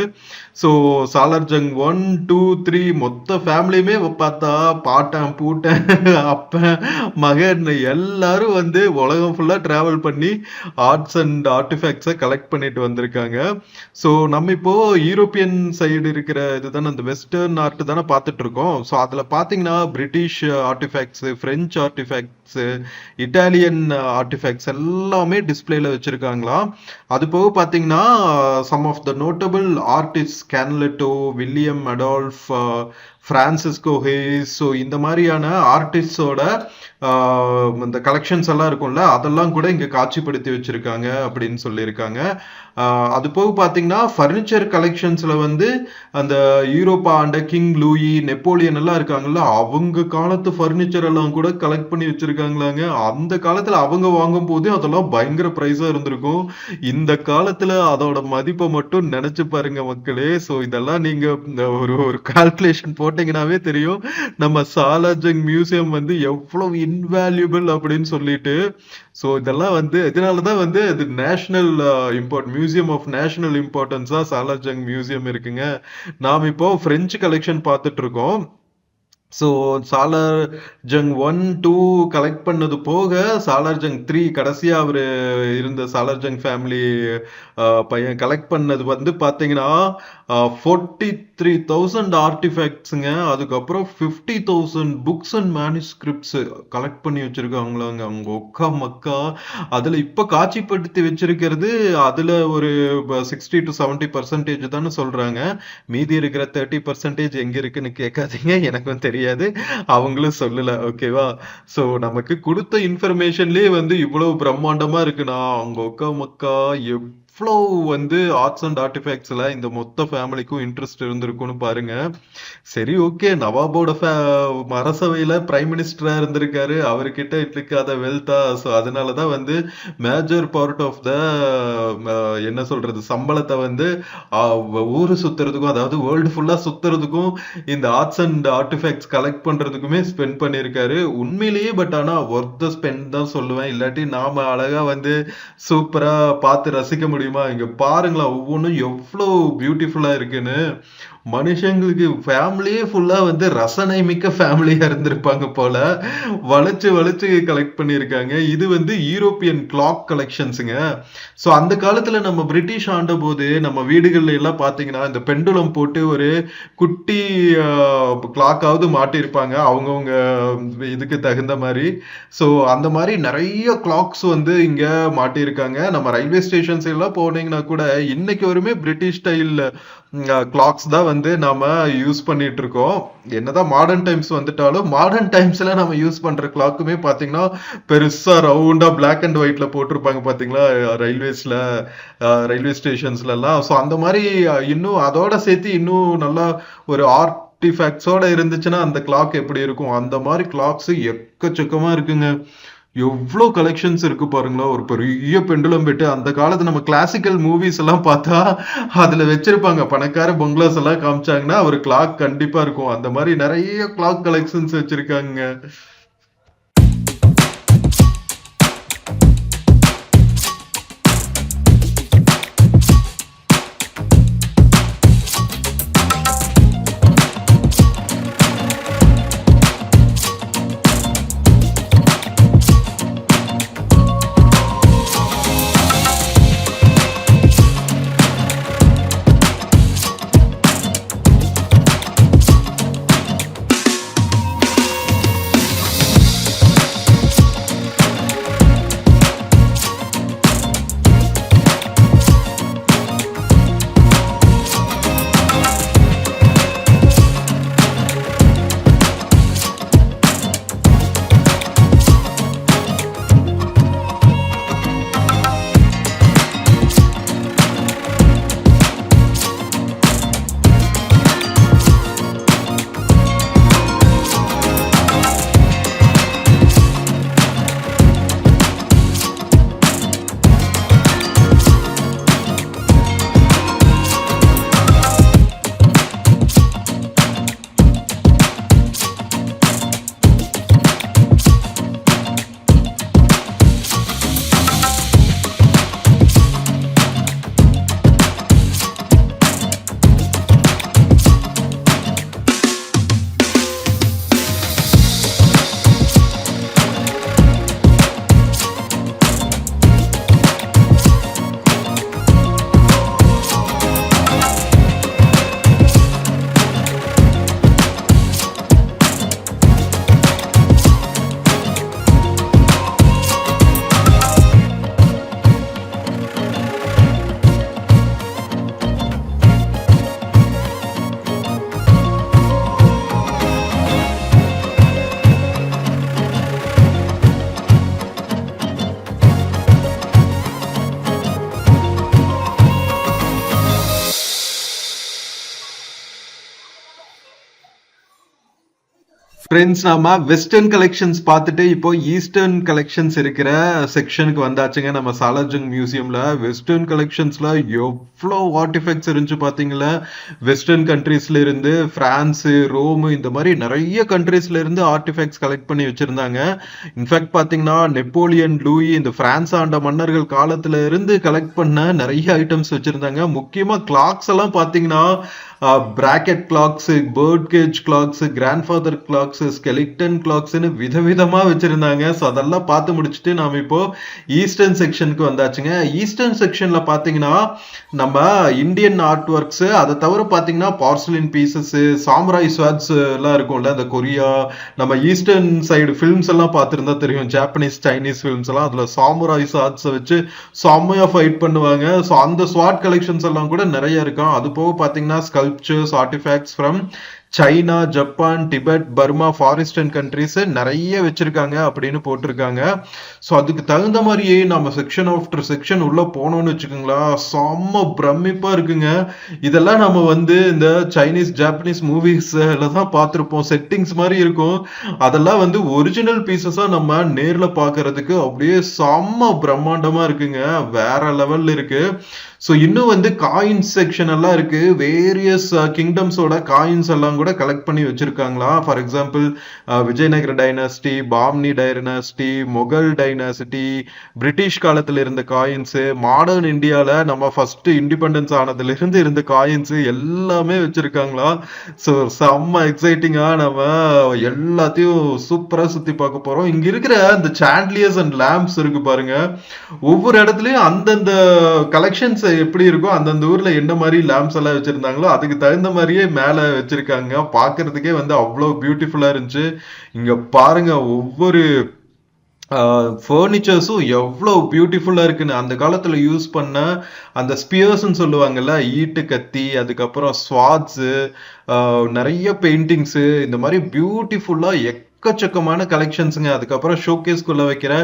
ஸோ சாலர்ஜங் 1, 2, 3 மொத்த ஃபேமிலியுமே பார்த்தா பாட்டன், பூட்டன், அப்பன், மகன் எல்லாரும் வந்து உலகம் ஃபுல்லா டிராவல் பண்ணி ஆர்ட்ஸ் அண்ட் ஆர்டிஃபேக்ட்ஸை கலெக்ட் பண்ணிட்டு வந்திருக்காங்க. ஸோ நம்ம இப்போ யூரோப்பியன் சைடு இருக்கிற இதுதானே, அந்த வெஸ்டர்ன் ஆர்ட் தானே பார்த்துட்டு இருக்கோம். ஸோ அதுல பாத்தீங்கன்னா British artefacts, French artefacts, Italian artefacts எல்லாமே டிஸ்பிளேல வச்சிருக்காங்களாம். அது போக பாத்தீங்கன்னா some of the notable artist Canaletto, William Adolphe, Francesco Hayez, so இந்த மாதிரியான ஆர்டிஸ்டோட இந்த கலெக்ஷன்ஸ் எல்லாம் இருக்கும்ல, அதெல்லாம் கூட இங்க காட்சிப்படுத்தி வச்சிருக்காங்க அப்படின்னு சொல்லியிருக்காங்க. அது போக பாத்தீங்கன்னா ஃபர்னிச்சர் கலெக்ஷன்ஸ்ல வந்து அந்த யூரோப்பா ஆண்ட கிங் லூயி, நெப்போலியன் எல்லாம் இருக்காங்கல்ல, அவங்க காலத்து ஃபர்னிச்சர் எல்லாம் கூட கலெக்ட் பண்ணி வச்சிருக்காங்களாங்க. அந்த காலத்துல அவங்க வாங்கும் போதே அதெல்லாம் பயங்கர பிரைஸா இருந்திருக்கும். இந்த காலத்துல அதோட மதிப்பை மட்டும் நினைச்சு பாருங்க மக்களே. ஸோ இதெல்லாம் நீங்க ஒரு கால்குலேஷன் போட்டீங்கன்னாவே தெரியும் நம்ம சாலர்ஜங் மியூசியம் வந்து எவ்வளவு இன்வேல்யூபிள் அப்படின்னு சொல்லிட்டு. ஸோ இதெல்லாம் வந்து இதனாலதான் வந்து இது நேஷனல் மியூசியம் ஆஃப் நேஷனல் இம்பார்ட்டன்ஸா சாலர்ஜங் மியூசியம் இருக்குங்க. நாம் இப்போ பிரெஞ்சு கலெக்ஷன் பார்த்துட்டு இருக்கோம். ஸோ சாலார் ஜங் 1, 2 கலெக்ட் பண்ணது போக சாலார் ஜங் 3 கடைசியா அவரு இருந்த சாலார் ஜங் ஃபேமிலி பையன் கலெக்ட் பண்ணது வந்து பாத்தீங்கன்னா 43,000 ஆர்டிஃபேக்ட்ஸுங்க. அதுக்கப்புறம் 50,000 புக்ஸ் அண்ட் மேனுஸ்கிரிப்ட்ஸ் கலெக்ட் பண்ணி வச்சிருக்காங்களாங்க அவங்க ஒக்கா மக்கா. அதுல இப்ப காட்சிப்படுத்தி வச்சிருக்கிறது அதுல ஒரு 60 to 70% தானே சொல்றாங்க. மீதி இருக்கிற 30% எங்க இருக்குன்னு கேட்காதீங்க, எனக்கும் தெரியாது, அவங்களும் சொல்லல. ஓகேவா? சோ நமக்கு கொடுத்த இன்ஃபர்மேஷன்லயே வந்து இவ்வளவு பிரம்மாண்டமா இருக்குன்னா அவங்க ஒக்கா மக்கா எவ்வளோ வந்து ஆர்ட்ஸ் அண்ட் ஆர்டிஃபேக்ட்ஸ்ல இந்த மொத்த ஃபேமிலிக்கும் இன்ட்ரெஸ்ட் இருந்திருக்கும்னு பாருங்க. சரி, ஓகே, நவாபோட அரசவையில பிரைம் மினிஸ்டரா இருந்திருக்காரு, அவர்கிட்ட இருக்காத வெல்தா, ஸோ அதனாலதான் வந்து மேஜர் பார்ட் ஆஃப் த என்ன சொல்றது சம்பளத்தை வந்து ஊரு சுத்துறதுக்கும், அதாவது வேர்ல்டு ஃபுல்லா சுத்துறதுக்கும், இந்த ஆர்ட்ஸ் அண்ட் ஆர்டிஃபேக்ட்ஸ் கலெக்ட் பண்றதுக்குமே ஸ்பெண்ட் பண்ணியிருக்காரு உண்மையிலேயே. பட் ஆனா ஒர்த் த ஸ்பெண்ட் தான் சொல்லுவேன். இல்லாட்டி நாம அழகா வந்து சூப்பரா பார்த்து ரசிக்க முடியுமா? இங்க பாருங்களா ஒவ்வொன்றும் எவ்வளவு பியூட்டிஃபுல்லா இருக்குன்னு. மனுஷங்களுக்கு ஃபேமிலியே ஃபுல்லா வந்து ரசனை மிக்க ஃபேமிலியா இருந்திருப்பாங்க போல. வளைச்சு வளைச்சு கலெக்ட் பண்ணியிருக்காங்க. இது வந்து யூரோப்பியன் கிளாக் கலெக்ஷன்ஸுங்க. ஸோ அந்த காலத்துல நம்ம பிரிட்டிஷ் ஆண்ட போது நம்ம வீடுகள்ல எல்லாம் பாத்தீங்கன்னா இந்த பெண்டுலம் போட்டு ஒரு குட்டி கிளாக்காவது மாட்டியிருப்பாங்க அவங்கவுங்க இதுக்கு தகுந்த மாதிரி. ஸோ அந்த மாதிரி நிறைய கிளாக்ஸ் வந்து இங்க மாட்டியிருக்காங்க. நம்ம ரயில்வே ஸ்டேஷன்ஸ் எல்லாம் போனீங்கன்னா கூட இன்னைக்கு வரையுமே பிரிட்டிஷ் ஸ்டைல் கிளாக்ஸ் தான் வந்து நாம யூஸ் பண்ணிட்டு இருக்கோம். என்னதான் மாடர்ன் டைம்ஸ் வந்துட்டாலும் மாடர்ன் டைம்ஸ்ல நம்ம யூஸ் பண்ற கிளாக்குமே பாத்தீங்கன்னா பெருசா ரவுண்டா பிளாக் அண்ட் ஒயிட்ல போட்டிருப்பாங்க பாத்தீங்களா ரயில்வேஸ்ல, ரயில்வே ஸ்டேஷன்ஸ்ல எல்லாம். ஸோ அந்த மாதிரி இன்னும் அதோட சேர்த்து இன்னும் நல்லா ஒரு ஆர்டிஃபேக்ட்ஸோட இருந்துச்சுன்னா அந்த கிளாக் எப்படி இருக்கும், அந்த மாதிரி கிளாக்ஸ் எக்கச்சக்கமா இருக்குங்க. எவ்வளோ கலெக்ஷன்ஸ் இருக்கு பாருங்களா. ஒரு பெரிய பெண்டுலம் பெட்டு அந்த காலத்து நம்ம கிளாசிக்கல் மூவிஸ் எல்லாம் பார்த்தா அதுல வச்சிருப்பாங்க. பணக்கார பங்களாஸ் எல்லாம் காமிச்சாங்கன்னா ஒரு கிளாக் கண்டிப்பா இருக்கும். அந்த மாதிரி நிறைய கிளாக் கலெக்ஷன்ஸ் வச்சிருக்காங்க. ஃப்ரெண்ட்ஸ், நாம வெஸ்டர்ன் கலெக்ஷன்ஸ் பார்த்துட்டு இப்போ ஈஸ்டர்ன் கலெக்ஷன்ஸ் இருக்கிற செக்ஷனுக்கு வந்தாச்சுங்க. நம்ம சாலார்ஜங் மியூசியம்ல வெஸ்டர்ன் கலெக்ஷன்ஸ்ல எவ்வளோ ஆர்டிஃபெக்ட்ஸ் இருந்துச்சு பாத்தீங்களா. வெஸ்டர்ன் கண்ட்ரீஸ்ல இருந்து பிரான்ஸ், ரோம், இந்த மாதிரி நிறைய கண்ட்ரீஸ்ல இருந்து ஆர்டிஃபெக்ட்ஸ் கலெக்ட் பண்ணி வச்சிருந்தாங்க. இன்ஃபேக்ட் பாத்தீங்கன்னா நெப்போலியன், லூயி, இந்த பிரான்ஸ் ஆண்ட மன்னர்கள் காலத்துல இருந்து கலெக்ட் பண்ண நிறைய ஐட்டம்ஸ் வச்சிருந்தாங்க. முக்கியமா கிளாக்ஸ் எல்லாம் பாத்தீங்கன்னா bracket clocks, bird cage clocks, grandfather clocks, skeleton கிளாக்ஸ்னு விதவிதமா வச்சிருந்தாங்க. ஸோ அதெல்லாம் பார்த்து முடிச்சுட்டு நாம இப்போ ஈஸ்டர்ன் செக்ஷனுக்கு வந்தாச்சுங்க. ஈஸ்டர்ன் செக்ஷன்ல பாத்தீங்கன்னா நம்ம இந்தியன் ஆர்ட் ஒர்க்ஸ், அதை தவிர பாத்தீங்கன்னா பார்சலின் பீசஸ், சாமுராய் ஸ்வாட்ஸ் எல்லாம் இருக்கும்ல, இந்த கொரியா, நம்ம ஈஸ்டர்ன் சைடு ஃபிலிம்ஸ் எல்லாம் பார்த்துருந்தா தெரியும், ஜாப்பனீஸ், சைனீஸ் ஃபிலிம்ஸ் எல்லாம், அதுல சாமுராய் ஸ்வாட்ஸை வச்சு செம்மையா ஃபைட் பண்ணுவாங்க. ஸோ அந்த ஸ்வாட் கலெக்ஷன்ஸ் எல்லாம் கூட நிறைய இருக்கும். அது போக பாத்தீங்கன்னா sculptures, artefacts from China, Japan, Tibet, Burma, far eastern countries நிறைய வச்சிருக்காங்க அப்படின்னு போட்டிருக்காங்க. ஸோ அதுக்கு தகுந்த மாதிரியே நம்ம செக்ஷன் ஆஃப்டர் செக்ஷன் உள்ள போனோம்னு வச்சுக்கோங்களா, செம்ம பிரமிப்பா இருக்குங்க. இதெல்லாம் நம்ம இந்த சைனீஸ், ஜாப்பனீஸ் மூவிஸ்ல தான் பார்த்துருப்போம், செட்டிங்ஸ் மாதிரி இருக்கும். அதெல்லாம் ஒரிஜினல் பீசஸா நம்ம நேர்ல பார்க்கறதுக்கு அப்படியே செம்ம பிரம்மாண்டமா இருக்குங்க, வேற லெவல்ல இருக்கு. ஸோ இன்னும் காயின்ஸ் செக்ஷன் எல்லாம் இருக்கு. வேரியஸ் கிங்டம்ஸோட காயின்ஸ் எல்லாம் கூட கலெக்ட் பண்ணி வச்சிருக்காங்களா. For example Vijayanagara dynasty, Bahmani dynasty, Mughal dynasty, British காலத்துல இருந்த காயின்ஸ், மாடர்ன் இந்தியால நம்ம ஃபர்ஸ்ட் இண்டிபெண்டன்ஸ் ஆனதுல இருந்து இருந்த காயின்ஸ் எல்லாமே வச்சிருக்காங்களா. ஸோ செம்ம எக்ஸைட்டிங்கா நம்ம எல்லாத்தையும் சூப்பரா சுத்தி பார்க்க போறோம். இங்க இருக்கிற இந்த சாண்ட்லியர்ஸ் அண்ட் லேம்ப்ஸ் இருக்கு பாருங்க, ஒவ்வொரு இடத்துலயும் அந்தந்த கலெக்ஷன்ஸ் எப்படி இருக்கோ, அந்தந்த ஊர்ல என்ன மாதிரி லேம்ப்ஸ் எல்லாம் வச்சிருந்தாங்களோ அதுக்கு தகுந்த மாதிரியே மேல வச்சிருக்காங்க. பாக்குறதுக்கே அவ்வளவு பியூட்டிஃபுல்லா இருந்துச்சு. இங்க பாருங்க, ஒவ்வொரு ஃபர்னிச்சர்ஸும் எவ்வளவு பியூட்டிஃபுல்லா இருக்குன்னு. அந்த காலத்துல யூஸ் பண்ண அந்த ஸ்பியர்ஸ்ன்னு சொல்லுவாங்கல்ல, ஈட்டு கத்தி, அதுக்கப்புறம் ஸ்வாட்ஸ், நிறைய பெயிண்டிங்ஸ், இந்த மாதிரி பியூட்டிஃபுல்லா எக்கச்சக்கமான கலெக்ஷன்ஸுங்க. அதுக்கப்புறம் ஷோகேஸ்குள்ள வைக்கிற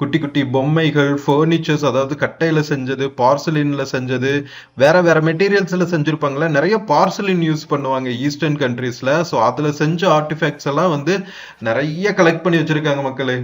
குட்டி குட்டி பொம்மைகள், ஃபர்னிச்சர்ஸ், அதாவது கட்டையில செஞ்சது, பார்சலின்ல செஞ்சது, வேற வேற மெட்டீரியல்ஸ்ல செஞ்சிருப்பாங்களா. நிறைய பார்சலின் யூஸ் பண்ணுவாங்க ஈஸ்டர்ன் கண்ட்ரீஸ்ல. ஸோ அதுல செஞ்ச ஆர்டிஃபேக்ட்ஸ் எல்லாம் நிறைய கலெக்ட் பண்ணி வச்சிருக்காங்க மக்களே.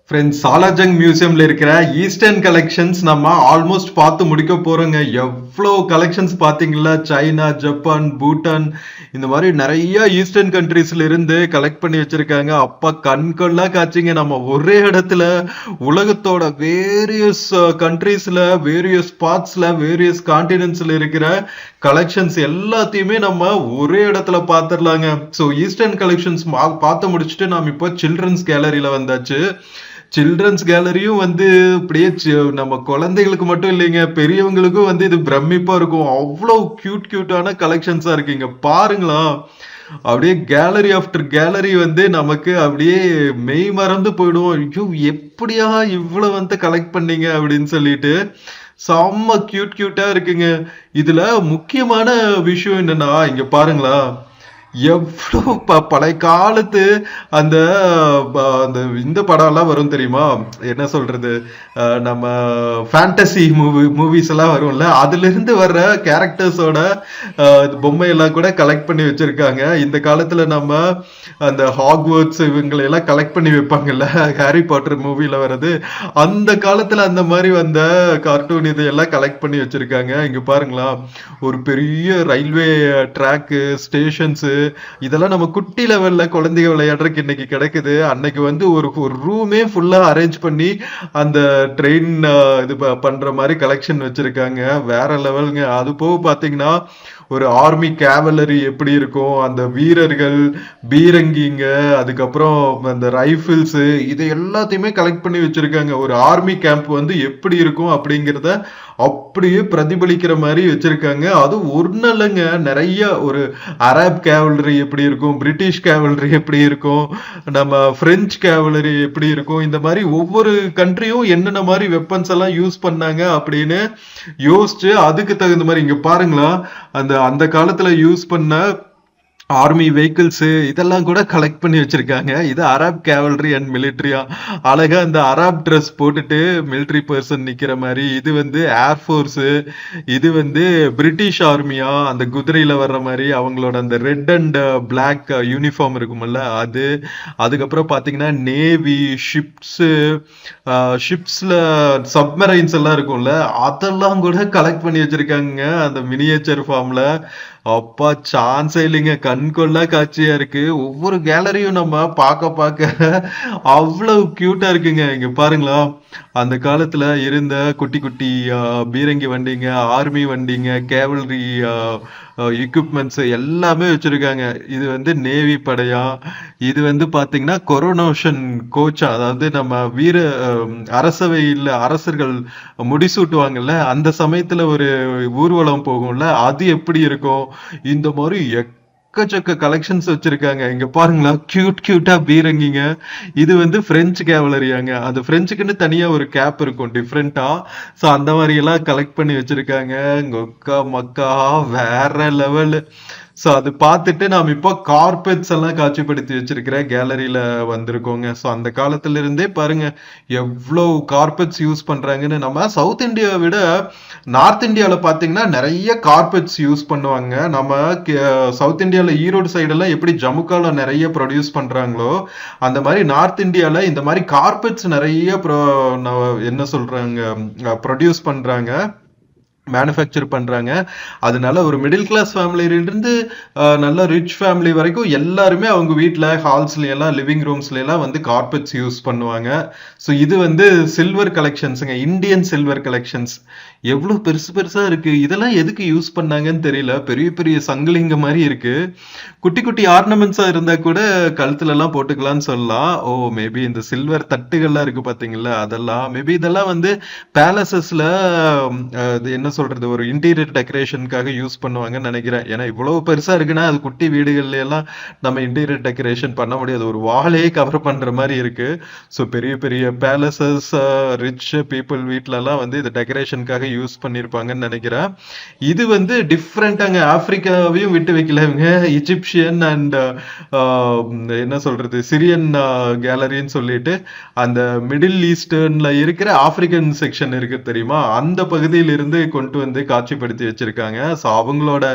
ஃப்ரெண்ட்ஸ், சாலார்ஜங் மியூசியம்ல இருக்கிற ஈஸ்டர்ன் கலெக்ஷன்ஸ் நம்ம ஆல்மோஸ்ட் பார்த்து முடிக்க போறோங்க. எவ்வளோ கலெக்ஷன்ஸ் பாத்தீங்களா? சைனா, ஜப்பான், பூட்டான், இந்த மாதிரி நிறைய ஈஸ்டர்ன் கண்ட்ரீஸ்ல இருந்து கலெக்ட் பண்ணி வச்சிருக்காங்க. அப்பா கண்கொள்ளா காட்சிங்க. நம்ம ஒரே இடத்துல உலகத்தோட வேரியஸ் கண்ட்ரீஸ்ல, வேரியஸ் பார்ட்ஸ்ல, வேரியஸ் கான்டினென்ட்ஸ்ல இருக்கிற கலெக்ஷன்ஸ் எல்லாத்தையுமே நம்ம ஒரே இடத்துல பார்த்துடலாங்க. ஸோ ஈஸ்டர்ன் கலெக்ஷன்ஸ் பார்த்து முடிச்சுட்டு நாம் இப்போ சில்ட்ரன்ஸ் கேலரியில வந்தாச்சு. சில்ட்ரன்ஸ் கேலரியும் வந்து அப்படியே நம்ம குழந்தைகளுக்கு மட்டும் இல்லைங்க, பெரியவங்களுக்கும் வந்து இது பிரமிப்பா இருக்கும். அவ்வளோ கியூட்டான கலெக்ஷன்ஸா இருக்குங்க. பாருங்களா, அப்படியே கேலரி ஆஃப்டர் கேலரி வந்து நமக்கு அப்படியே மெய் மறந்து போயிடும். ஐயோ, எப்படியா இவ்வளவு வந்து கலெக்ட் பண்ணீங்க அப்படின்னு சொல்லிட்டு செம்ம கியூட்டா இருக்குங்க. இதுல முக்கியமான விஷயம் என்னன்னா, இங்க பாருங்களா, எவ்வளோ பழைய காலத்து அந்த அந்த இந்த படம் எல்லாம் வரும் தெரியுமா? என்ன சொல்றது, நம்ம ஃபேண்டசி மூவிஸ் எல்லாம் வரும்ல, அதுல இருந்து வர்ற கேரக்டர்ஸோட பொம்மை எல்லாம் கூட கலெக்ட் பண்ணி வச்சிருக்காங்க. இந்த காலத்துல நம்ம அந்த ஹாக்வர்ட்ஸ் இவங்களை எல்லாம் கலெக்ட் பண்ணி வைப்பாங்கல்ல, ஹாரி பாட்டர் மூவில வர்றது, அந்த காலத்துல அந்த மாதிரி வந்த கார்ட்டூன் இதையெல்லாம் கலெக்ட் பண்ணி வச்சிருக்காங்க. இங்க பாருங்களா, ஒரு பெரிய ரயில்வே ட்ராக்கு, ஸ்டேஷன்ஸ், இதெல்லாம் நம்ம குட்டி லெவல்ல குழந்தைங்க விளையாடுறதுக்கு இன்னைக்கு கிடைக்குது. அன்னைக்கு வந்து ஒரு ரூமே ஃபுல்லா அரேஞ்ச் பண்ணி அந்த ட்ரெயின் இது பண்ற மாதிரி கலெக்ஷன் வச்சிருக்காங்க. வேற லெவலுங்க. அது போக பாத்தீங்கன்னா ஒரு ஆர்மி கேவலரி எப்படி இருக்கும், அந்த வீரர்கள், பீரங்கிங்க, அதுக்கப்புறம் அந்த ரைஃபிள்ஸ், இது எல்லாத்தையுமே கலெக்ட் பண்ணி வச்சிருக்காங்க. ஒரு ஆர்மி கேம்ப் வந்து எப்படி இருக்கும் அப்படிங்கிறத அப்படியே பிரதிபலிக்கிற மாதிரி வச்சிருக்காங்க. அது ஒன்றும் இல்லைங்க, நிறைய ஒரு அரப் கேவலரி எப்படி இருக்கும், பிரிட்டிஷ் கேவலரி எப்படி இருக்கும், நம்ம பிரெஞ்சு கேவலரி எப்படி இருக்கும், இந்த மாதிரி ஒவ்வொரு கண்ட்ரியும் என்னென்ன மாதிரி வெப்பன்ஸ் எல்லாம் யூஸ் பண்ணாங்க அப்படின்னு யோசிச்சு அதுக்கு தகுந்த மாதிரி இங்க பாருங்களா, அந்த காலத்துல யூஸ் பண்ண ஆர்மி வெஹிக்கிள்ஸ் இதெல்லாம் கூட கலெக்ட் பண்ணி வச்சிருக்காங்க. இது அரப் கேவலரி அண்ட் மிலிட்ரியா, அழகா இந்த அரப் ட்ரெஸ் போட்டுட்டு மிலிட்ரி பர்சன் நிக்கிற மாதிரி. இது வந்து ஏர்ஃபோர்ஸ், இது வந்து பிரிட்டிஷ் ஆர்மியா, அந்த குதிரையில வர்ற மாதிரி அவங்களோட அந்த ரெட் அண்ட் பிளாக் யூனிஃபார்ம் இருக்கும்ல அது. அதுக்கப்புறம் பாத்தீங்கன்னா நேவி, ஷிப்ஸ்ல சப்மரைன்ஸ் எல்லாம் இருக்கும்ல, அதெல்லாம் கூட கலெக்ட் பண்ணி வச்சிருக்காங்க அந்த மினியேச்சர் ஃபார்ம்ல. அப்பா சான்ஸே இல்லைங்க, கண்கொள்ளா காட்சியா இருக்கு. ஒவ்வொரு கேலரியும் நம்ம பார்க்க அவ்வளவு கியூட்டா இருக்குங்க. இங்க பாருங்களா, அந்த காலத்துல இருந்த குட்டி குட்டி பீரங்கி வண்டிங்க, ஆர்மி வண்டிங்க, கேவலரி எக்யூப்மெண்ட்ஸ் எல்லாமே வச்சிருக்காங்க. இது வந்து நேவி படையா, இது வந்து பாத்தீங்கன்னா கொரோனோஷன் கோச்சா, அதாவது நம்ம வீர அரசவையில் அரசர்கள் முடிசூட்டுவாங்கல்ல, அந்த சமயத்துல ஒரு ஊர்வலம் போகும்ல, அது எப்படி இருக்கும், இந்த மாதிரி எக்கச்சக்க கலெக்ஷன்ஸ் வச்சிருக்காங்க. இங்க பாருங்களா, கியூட்டா பீரங்கிங்க. இது வந்து பிரெஞ்சு கேவலரியாங்க. அந்த பிரெஞ்சுக்குன்னு தனியா ஒரு கேப் இருக்கும் டிஃப்ரெண்டா. ஸோ அந்த மாதிரி எல்லாம் கலெக்ட் பண்ணி வச்சிருக்காங்க. மக்கா வேற லெவல். ஸோ அது பார்த்துட்டு நாம் இப்போ கார்பெட்ஸ் எல்லாம் காட்சிப்படுத்தி வச்சிருக்கிற கேலரியில வந்திருக்கோங்க. ஸோ அந்த காலத்துல இருந்தே பாருங்க எவ்வளோ கார்பெட்ஸ் யூஸ் பண்றாங்கன்னு. நம்ம சவுத் இந்தியாவை விட நார்த் இந்தியாவில் பார்த்தீங்கன்னா நிறைய கார்பெட்ஸ் யூஸ் பண்ணுவாங்க. நம்ம சவுத் இந்தியாவில் ஈரோடு சைடெல்லாம் எப்படி ஜமுக்கால நிறைய ப்ரொடியூஸ் பண்றாங்களோ, அந்த மாதிரி நார்த் இந்தியாவில் இந்த மாதிரி கார்பெட்ஸ் நிறைய என்ன சொல்றாங்க ப்ரொடியூஸ் பண்றாங்க, மேனுஃபேக்சர் பண்றாங்க. அதனால ஒரு மிடில் கிளாஸ் ஃபேமிலியிலிருந்து நல்ல ரிச் ஃபேமிலி வரைக்கும் எல்லாருமே அவங்க வீட்டில் ஹால்ஸ்ல எல்லாம், லிவிங் ரூம்ஸ்ல எல்லாம் வந்து கார்பெட்ஸ் யூஸ் பண்ணுவாங்க. ஸோ இது வந்து சில்வர் கலெக்ஷன்ஸுங்க, இந்தியன் சில்வர் கலெக்ஷன்ஸ். எவ்வளோ பெருசா இருக்கு. இதெல்லாம் எதுக்கு யூஸ் பண்ணாங்கன்னு தெரியல. பெரிய பெரிய சங்கிலிங்க மாதிரி இருக்கு. குட்டி குட்டி ஆர்னமெண்ட்ஸா இருந்தா கூட கழுத்துல எல்லாம் போட்டுக்கலாம்னு சொல்லலாம். ஓ, மேபி இந்த சில்வர் தட்டுகள்லாம் இருக்கு பாத்தீங்களா, அதெல்லாம் மேபி இதெல்லாம் வந்து பேலசஸ்ல என்ன சொல்றது, ஒரு இன்டீரியர் டெக்கரேஷனுக்காக யூஸ் பண்ணுவாங்கன்னு நினைக்கிறேன். ஏன்னா இவ்வளவு பெருசா இருக்குன்னா அது குட்டி வீடுகள்ல எல்லாம் நம்ம இன்டீரியர் டெக்கரேஷன் பண்ண முடியாது, ஒரு வாலையே கவர் பண்ற மாதிரி இருக்கு. ஸோ பெரிய பெரிய பேலசஸ், ரிச் பீப்புள் வீட்ல எல்லாம் வந்து இது டெக்கரேஷனுக்காக யூஸ் பண்ணிருப்பாங்கன்னு நினைக்கிறேன். இது வந்து டிஃப்ரெண்டாங்க, ஆப்பிரிக்காவையும் விட்டு வைக்கலவங்க. இஜிப்சியன் அண்ட் என்ன சொல்றது, சிரியன் கேலரின்னு சொல்லிட்டு அந்த மிடில் ஈஸ்டர்ன்ல இருக்கிற ஆப்பிரிக்கன் செக்ஷன் இருக்கு தெரியுமா, அந்த பகுதியிலிருந்து கொண்டு வந்து காட்சிப்படுத்தி வச்சிருக்காங்க. ஸோ அவங்களோட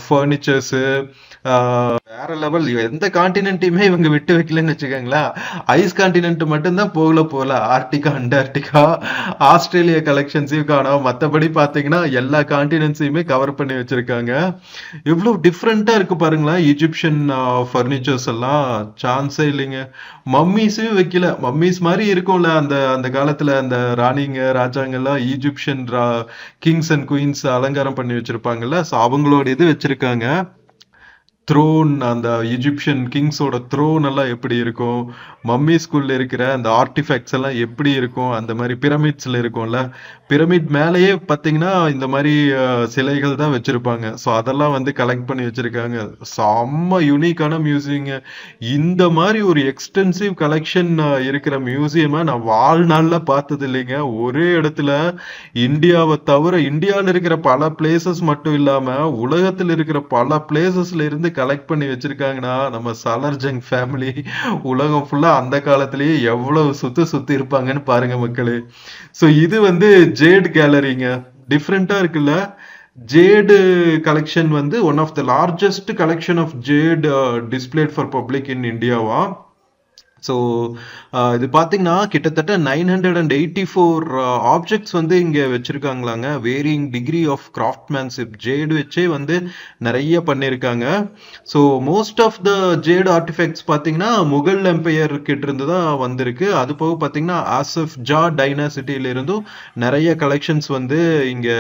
ஃபர்னிச்சர்ஸ், வேற லெவல். எந்த கான்டினென்ட்டையுமே இவங்க விட்டு வைக்கலன்னு வச்சுக்கோங்களேன். ஐஸ் கான்டினென்ட் மட்டும்தான் போகல. ஆர்டிகா, அண்டார்டிகா, ஆஸ்திரேலியா கலெக்ஷன்ஸையும் காணோம். மத்தபடி பாத்தீங்கன்னா எல்லா கான்டினென்ட்ஸையுமே கவர் பண்ணி வச்சிருக்காங்க. எவ்வளவு டிஃப்ரெண்டா இருக்கு பாருங்களேன். ஈஜிப்சியன் ஃபர்னிச்சர்ஸ் எல்லாம் சான்ஸே இல்லைங்க. மம்மீஸையும் வைக்கல. மம்மீஸ் மாதிரி இருக்கும்ல அந்த அந்த காலத்துல அந்த ராணிங்க ராஜாங்க எல்லாம் ஈஜிப்சியன் கிங்ஸ் அண்ட் குயின்ஸ் அலங்காரம் பண்ணி வச்சிருப்பாங்கல்ல, ஸோ அவங்களோட இது வச்சிருக்காங்க. த்ரோன், அந்த ஈஜிப்சியன் கிங்ஸோட த்ரோன் எல்லாம் எப்படி இருக்கும், மம்மி ஸ்கூல்ல இருக்கிற அந்த ஆர்டிஃபேக்ட்ஸ் எல்லாம் எப்படி இருக்கும், அந்த மாதிரி பிரமிட்ஸ்ல இருக்கும்ல, பிரமிட் மேலேயே பார்த்தீங்கன்னா இந்த மாதிரி சிலைகள் தான் வச்சிருப்பாங்க. ஸோ அதெல்லாம் வந்து கலெக்ட் பண்ணி வச்சிருக்காங்க. செம்ம யூனிக்கான மியூசியங்க. இந்த மாதிரி ஒரு எக்ஸ்டென்சிவ் கலெக்ஷன் இருக்கிற மியூசியமா நான் வாழ்நாள்ல பார்த்தது இல்லைங்க. ஒரே இடத்துல இந்தியாவை தவிர இந்தியாவில் இருக்கிற பல பிளேசஸ் மட்டும் இல்லாம உலகத்தில் இருக்கிற பல பிளேசஸ்ல இருந்து கலெக்ட் பண்ணி வச்சிருக்காங்கன்னா நம்ம சாலர்ஜங் ஃபேமிலி உலகம் ஃபுல்லா அந்த காலத்திலேயே எவ்வளவு சுத்தி இருப்பாங்கன்னு பாருங்க மக்களே. ஸோ இது வந்து ஜேட் கேலரிங்க. டிஃப்ரெண்டா இருக்குல்ல. ஜேடு கலெக்ஷன் வந்து one of the largest collection of jade displayed for public in இந்தியாவா. ஸோ இது பார்த்தீங்கன்னா கிட்டத்தட்ட 984 ஆப்ஜெக்ட்ஸ் வந்து இங்கே வச்சிருக்காங்களாங்க. Varying degree of craftsmanship. Jade வச்சே வந்து நிறைய பண்ணியிருக்காங்க. So most of the jade artefacts பார்த்தீங்கன்னா முகல் எம்பையர் கிட்ட இருந்து தான் வந்திருக்கு. அது போக பார்த்தீங்கன்னா ஆசஃப் ஜா டைனாசிட்டியில இருந்தும் நிறைய கலெக்ஷன்ஸ் வந்து இங்கே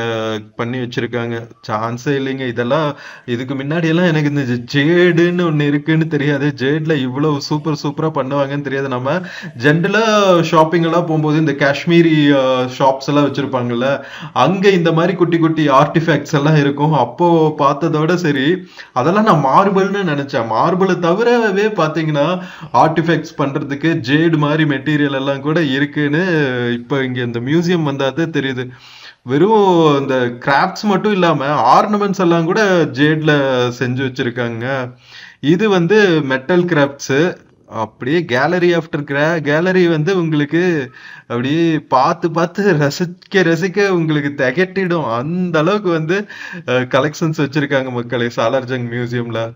பண்ணி வச்சிருக்காங்க. சான்ஸே இல்லைங்க. இதெல்லாம் இதுக்கு முன்னாடி எல்லாம் எனக்கு இந்த ஜேடுன்னு ஒன்று இருக்குன்னு தெரியாது. ஜேட்ல இவ்வளவு சூப்பரா பண்ணுவாங்க தெரியாது. நம்ம ஜென்ரலா ஷாப்பிங் எல்லாம் போகும்போது இந்த காஷ்மீரி ஷாப்ஸ் எல்லாம் வச்சிருப்பாங்கல்ல, அங்க இந்த மாதிரி குட்டி குட்டி ஆர்டிஃபேக்ட்ஸ் எல்லாம் இருக்கும். அப்போ பார்த்ததோட சரி, அதெல்லாம் நான் மார்பிள்னு நினைச்சேன். மார்பிளை தவிரவே பாத்தீங்கன்னா ஆர்டிஃபேக்ட்ஸ் பண்றதுக்கு ஜேடு மாதிரி மெட்டீரியல் எல்லாம் கூட இருக்குன்னு இப்ப இங்க இந்த மியூசியம் வந்தாதான் தெரியுது. வெறும் இந்த கிராஃப்ட்ஸ் மட்டும் இல்லாம ஆர்னமெண்ட்ஸ் எல்லாம் கூட ஜேட்ல செஞ்சு வச்சிருக்காங்க. இது வந்து மெட்டல் கிராஃப்ட்ஸ். அப்படியே கேலரி ஆஃப்டர் கேலரி வந்து உங்களுக்கு அப்படியே பார்த்து ரசிக்க உங்களுக்கு திகட்டிடும். அந்த அளவுக்கு வந்து கலெக்ஷன்ஸ் வச்சிருக்காங்க மக்களே சாலார்ஜங் மியூசியம்ல.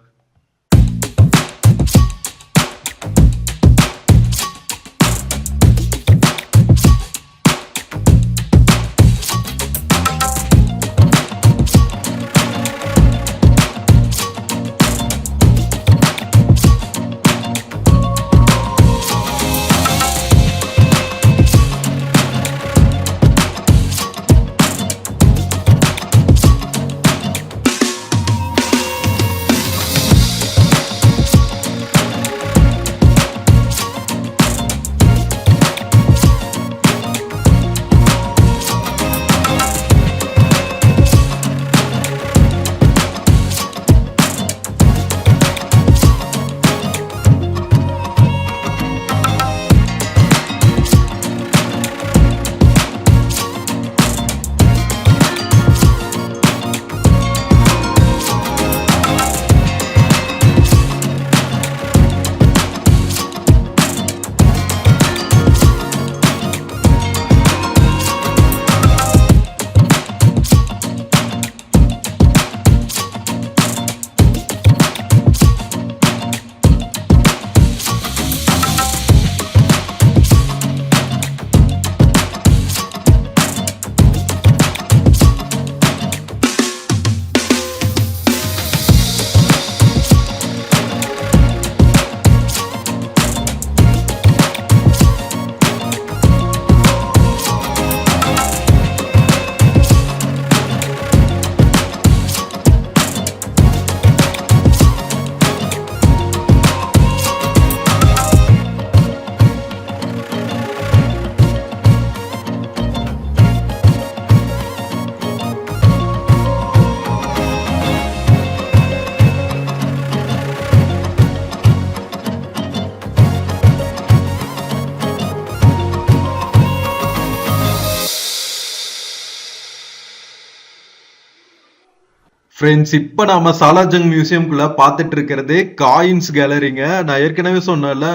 ஃப்ரெண்ட்ஸ், இப்போ நாம சாலார்ஜங் மியூசியம்குள்ள பார்த்துட்டு இருக்கிறது காயின்ஸ் கேலரிங்க. நான் ஏற்கனவே சொன்னேன்ல,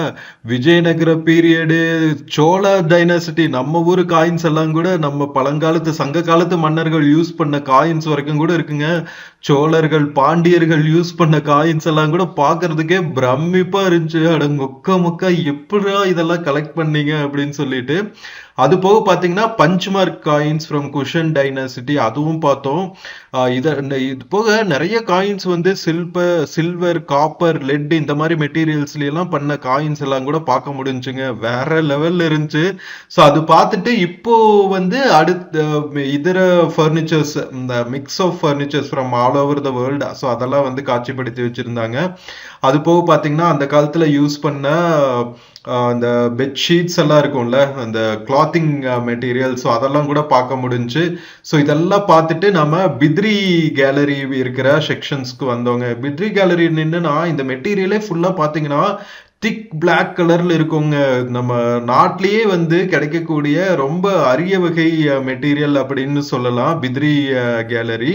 விஜயநகர பீரியடு, சோழ டைனாசிட்டி, நம்ம ஊர் காயின்ஸ் எல்லாம் கூட நம்ம பழங்காலத்து சங்க காலத்து மன்னர்கள் யூஸ் பண்ண காயின்ஸ் வரைக்கும் கூட இருக்குங்க. சோழர்கள் பாண்டியர்கள் யூஸ் பண்ண காயின்ஸ் எல்லாம் கூட பாக்குறதுக்கே பிரமிப்பா இருந்துச்சு. அட மொக்க மொக்க எப்படா இதெல்லாம் கலெக்ட் பண்ணீங்க அப்படின்னு சொல்லிட்டு. அது போக பாத்தீங்கன்னா பஞ்ச்மார்க் காயின்ஸ் ஃப்ரம் குஷன் டைனாசிட்டி அதுவும் பார்த்தோம். இது போக நிறைய காயின்ஸ் வந்து சில்வர், காப்பர், லெட் இந்த மாதிரி மெட்டீரியல்ஸ்ல எல்லாம் பண்ண காயின்ஸ் எல்லாம் கூட பார்க்க முடிஞ்சுங்க. வேற லெவல்ல இருந்துச்சு. ஸோ அது பார்த்துட்டு இப்போ வந்து அடுத்த இதர ஃபர்னிச்சர்ஸ், இந்த mix of furnitures from all over the world, so அதெல்லாம் வந்து காட்சிப்படுத்தி வச்சிருந்தாங்க. அது போக பாத்தீங்கன்னா அந்த காலத்துல யூஸ் பண்ண அந்த பெட்ஷீட்ஸ் எல்லாம் இருக்கும்ல, அந்த கிளாத்திங் மெட்டீரியல், ஸோ அதெல்லாம் கூட பார்க்க முடிஞ்சு. ஸோ இதெல்லாம் பார்த்துட்டு நம்ம பித்ரி கேலரி இருக்கிற செக்ஷன்ஸ்க்கு வந்தோங்க. பித்ரி கேலரி நின்னுனா இந்த மெட்டீரியலே ஃபுல்லா பாத்தீங்கன்னா திக் பிளாக் கலர்ல இருக்குங்க. நம்ம நாட்டிலேயே வந்து கிடைக்கக்கூடிய ரொம்ப அரிய வகை மெட்டீரியல் அப்படின்னு சொல்லலாம் பித்ரி கேலரி,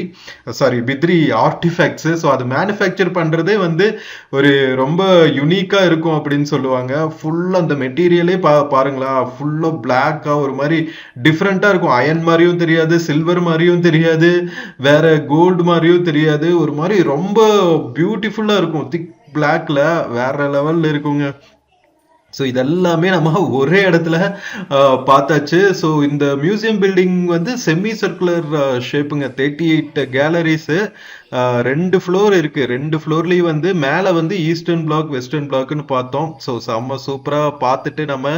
பித்ரி ஆர்டிஃபேக்ட்ஸ். ஸோ அது மேனுஃபேக்சர் பண்றதே வந்து ஒரு ரொம்ப யுனிக்கா இருக்கும் அப்படின்னு சொல்லுவாங்க. ஃபுல்லா அந்த மெட்டீரியலே பாருங்களா, ஃபுல்லா பிளாக்கா ஒரு மாதிரி டிஃப்ரெண்டா இருக்கும். அயன் மாதிரியும் தெரியாது, சில்வர் மாதிரியும் தெரியாது, வேற கோல்டு மாதிரியும் தெரியாது. ஒரு மாதிரி ரொம்ப பியூட்டிஃபுல்லா இருக்கும். திக் பிளாக்ல வேற லெவல்ல இருக்குங்க. ஸோ இதெல்லாமே நம்ம ஒரே இடத்துல பார்த்தாச்சு. ஸோ இந்த மியூசியம் பில்டிங் வந்து செமி சர்க்குலர் ஷேப்புங்க. 38 கேலரிஸு, 2 ஃப்ளோர் இருக்கு. 2 ஃப்ளோர்லயும் வந்து மேலே வந்து ஈஸ்டர்ன் பிளாக், வெஸ்டர்ன் பிளாக்னு பார்த்தோம். ஸோ செம்ம சூப்பராக பார்த்துட்டு நம்ம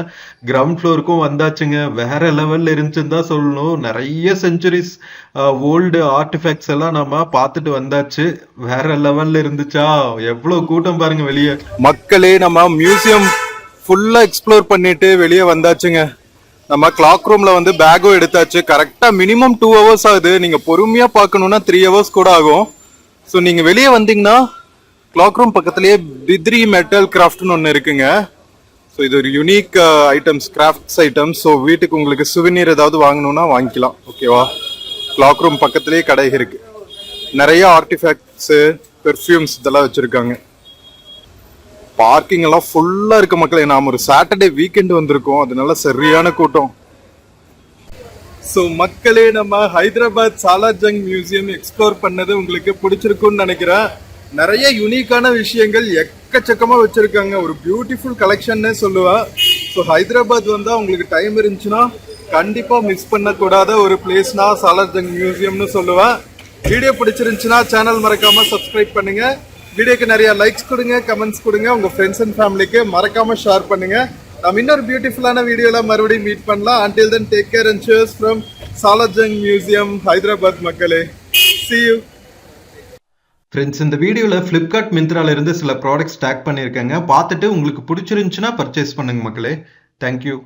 கிரவுண்ட் ஃப்ளோருக்கும் வந்தாச்சுங்க. வேற லெவல்ல இருந்துச்சுன்னு தான் சொல்லணும். நிறைய செஞ்சுரிஸ் ஓல்டு ஆர்டிஃபேக்ட்ஸ் எல்லாம் நம்ம பார்த்துட்டு வந்தாச்சு. வேற லெவல்ல இருந்துச்சா? எவ்வளவு கூட்டம் பாருங்க வெளியே. மக்களே, நம்ம மியூசியம் ஃபுல்லா எக்ஸ்ப்ளோர் பண்ணிட்டு வெளியே வந்தாச்சுங்க. நம்ம கிளாக் ரூம்ல வந்து பேக்கும் எடுத்தாச்சு. கரெக்டா மினிமம் 2 hours ஆகுது. நீங்க பொறுமையா பார்க்கணும்னா 3 hours கூட ஆகும். ஸோ நீங்க வெளியே வந்தீங்கன்னா கிளாக் ரூம் பக்கத்துலயே பித்ரி மெட்டல் கிராஃப்ட்னு ஒன்று இருக்குங்க. ஸோ இது ஒரு unique items, crafts items. So வீட்டுக்கு உங்களுக்கு சுவெனீர் ஏதாவது வாங்கணும்னா வாங்கிக்கலாம். ஓகேவா? கிளாக் ரூம் பக்கத்துலயே கடை இருக்கு. நிறைய ஆர்டிஃபேக்ட்ஸ், பெர்ஃப்யூம்ஸ் இதெல்லாம் வச்சிருக்காங்க. பார்க்கிங் எல்லாம் ஃபுல்லா இருக்கு மக்களே. நாம ஒரு சாட்டர்டே வீக்கெண்ட் வந்திருக்கோம், அதனால சரியான கூட்டம். ஸோ மக்களே, நம்ம ஹைதராபாத் சாலார்ஜங் மியூசியம் எக்ஸ்ப்ளோர் பண்ணது உங்களுக்கு பிடிச்சிருக்கும்னு நினைக்கிறேன். நிறைய யூனிக்கான விஷயங்கள் எக்கச்சக்கமா வச்சிருக்காங்க. ஒரு பியூட்டிஃபுல் கலெக்ஷன் சொல்லுவேன். ஸோ ஹைதராபாத் வந்தா உங்களுக்கு டைம் இருந்துச்சுன்னா கண்டிப்பா மிஸ் பண்ணக்கூடாத ஒரு பிளேஸ்னா சாலார்ஜங் மியூசியம்னு சொல்லுவேன். வீடியோ பிடிச்சிருந்துச்சுன்னா சேனல் மறக்காம சப்ஸ்கிரைப் பண்ணுங்க. வீடியோக்கு நிறைய லைக்ஸ் கொடுங்க, கமெண்ட்ஸ் கொடுங்க. உங்க ஃப்ரெண்ட்ஸ் அண்ட் ஃபேமிலிக்கு மறக்காம ஷேர் பண்ணுங்க. நம்ம இன்னொரு பியூட்டிஃபுல்லான வீடியோல மறுபடியும் மீட் பண்ணலாம். until then take care and cheers from Salar Jung museum, Hyderabad மக்களே. see you. ஃப்ரெண்ட்ஸ், இந்த வீடியோல ஃப்ளிப்கார்ட், மிந்த்ரால இருந்து சில ப்ராடக்ட்ஸ் டேக் பண்ணியிருக்கேங்க. பார்த்துட்டு உங்களுக்கு பிடிச்சிருந்துச்சுன்னா பர்ச்சேஸ் பண்ணுங்க மக்களே. தேங்க்யூ.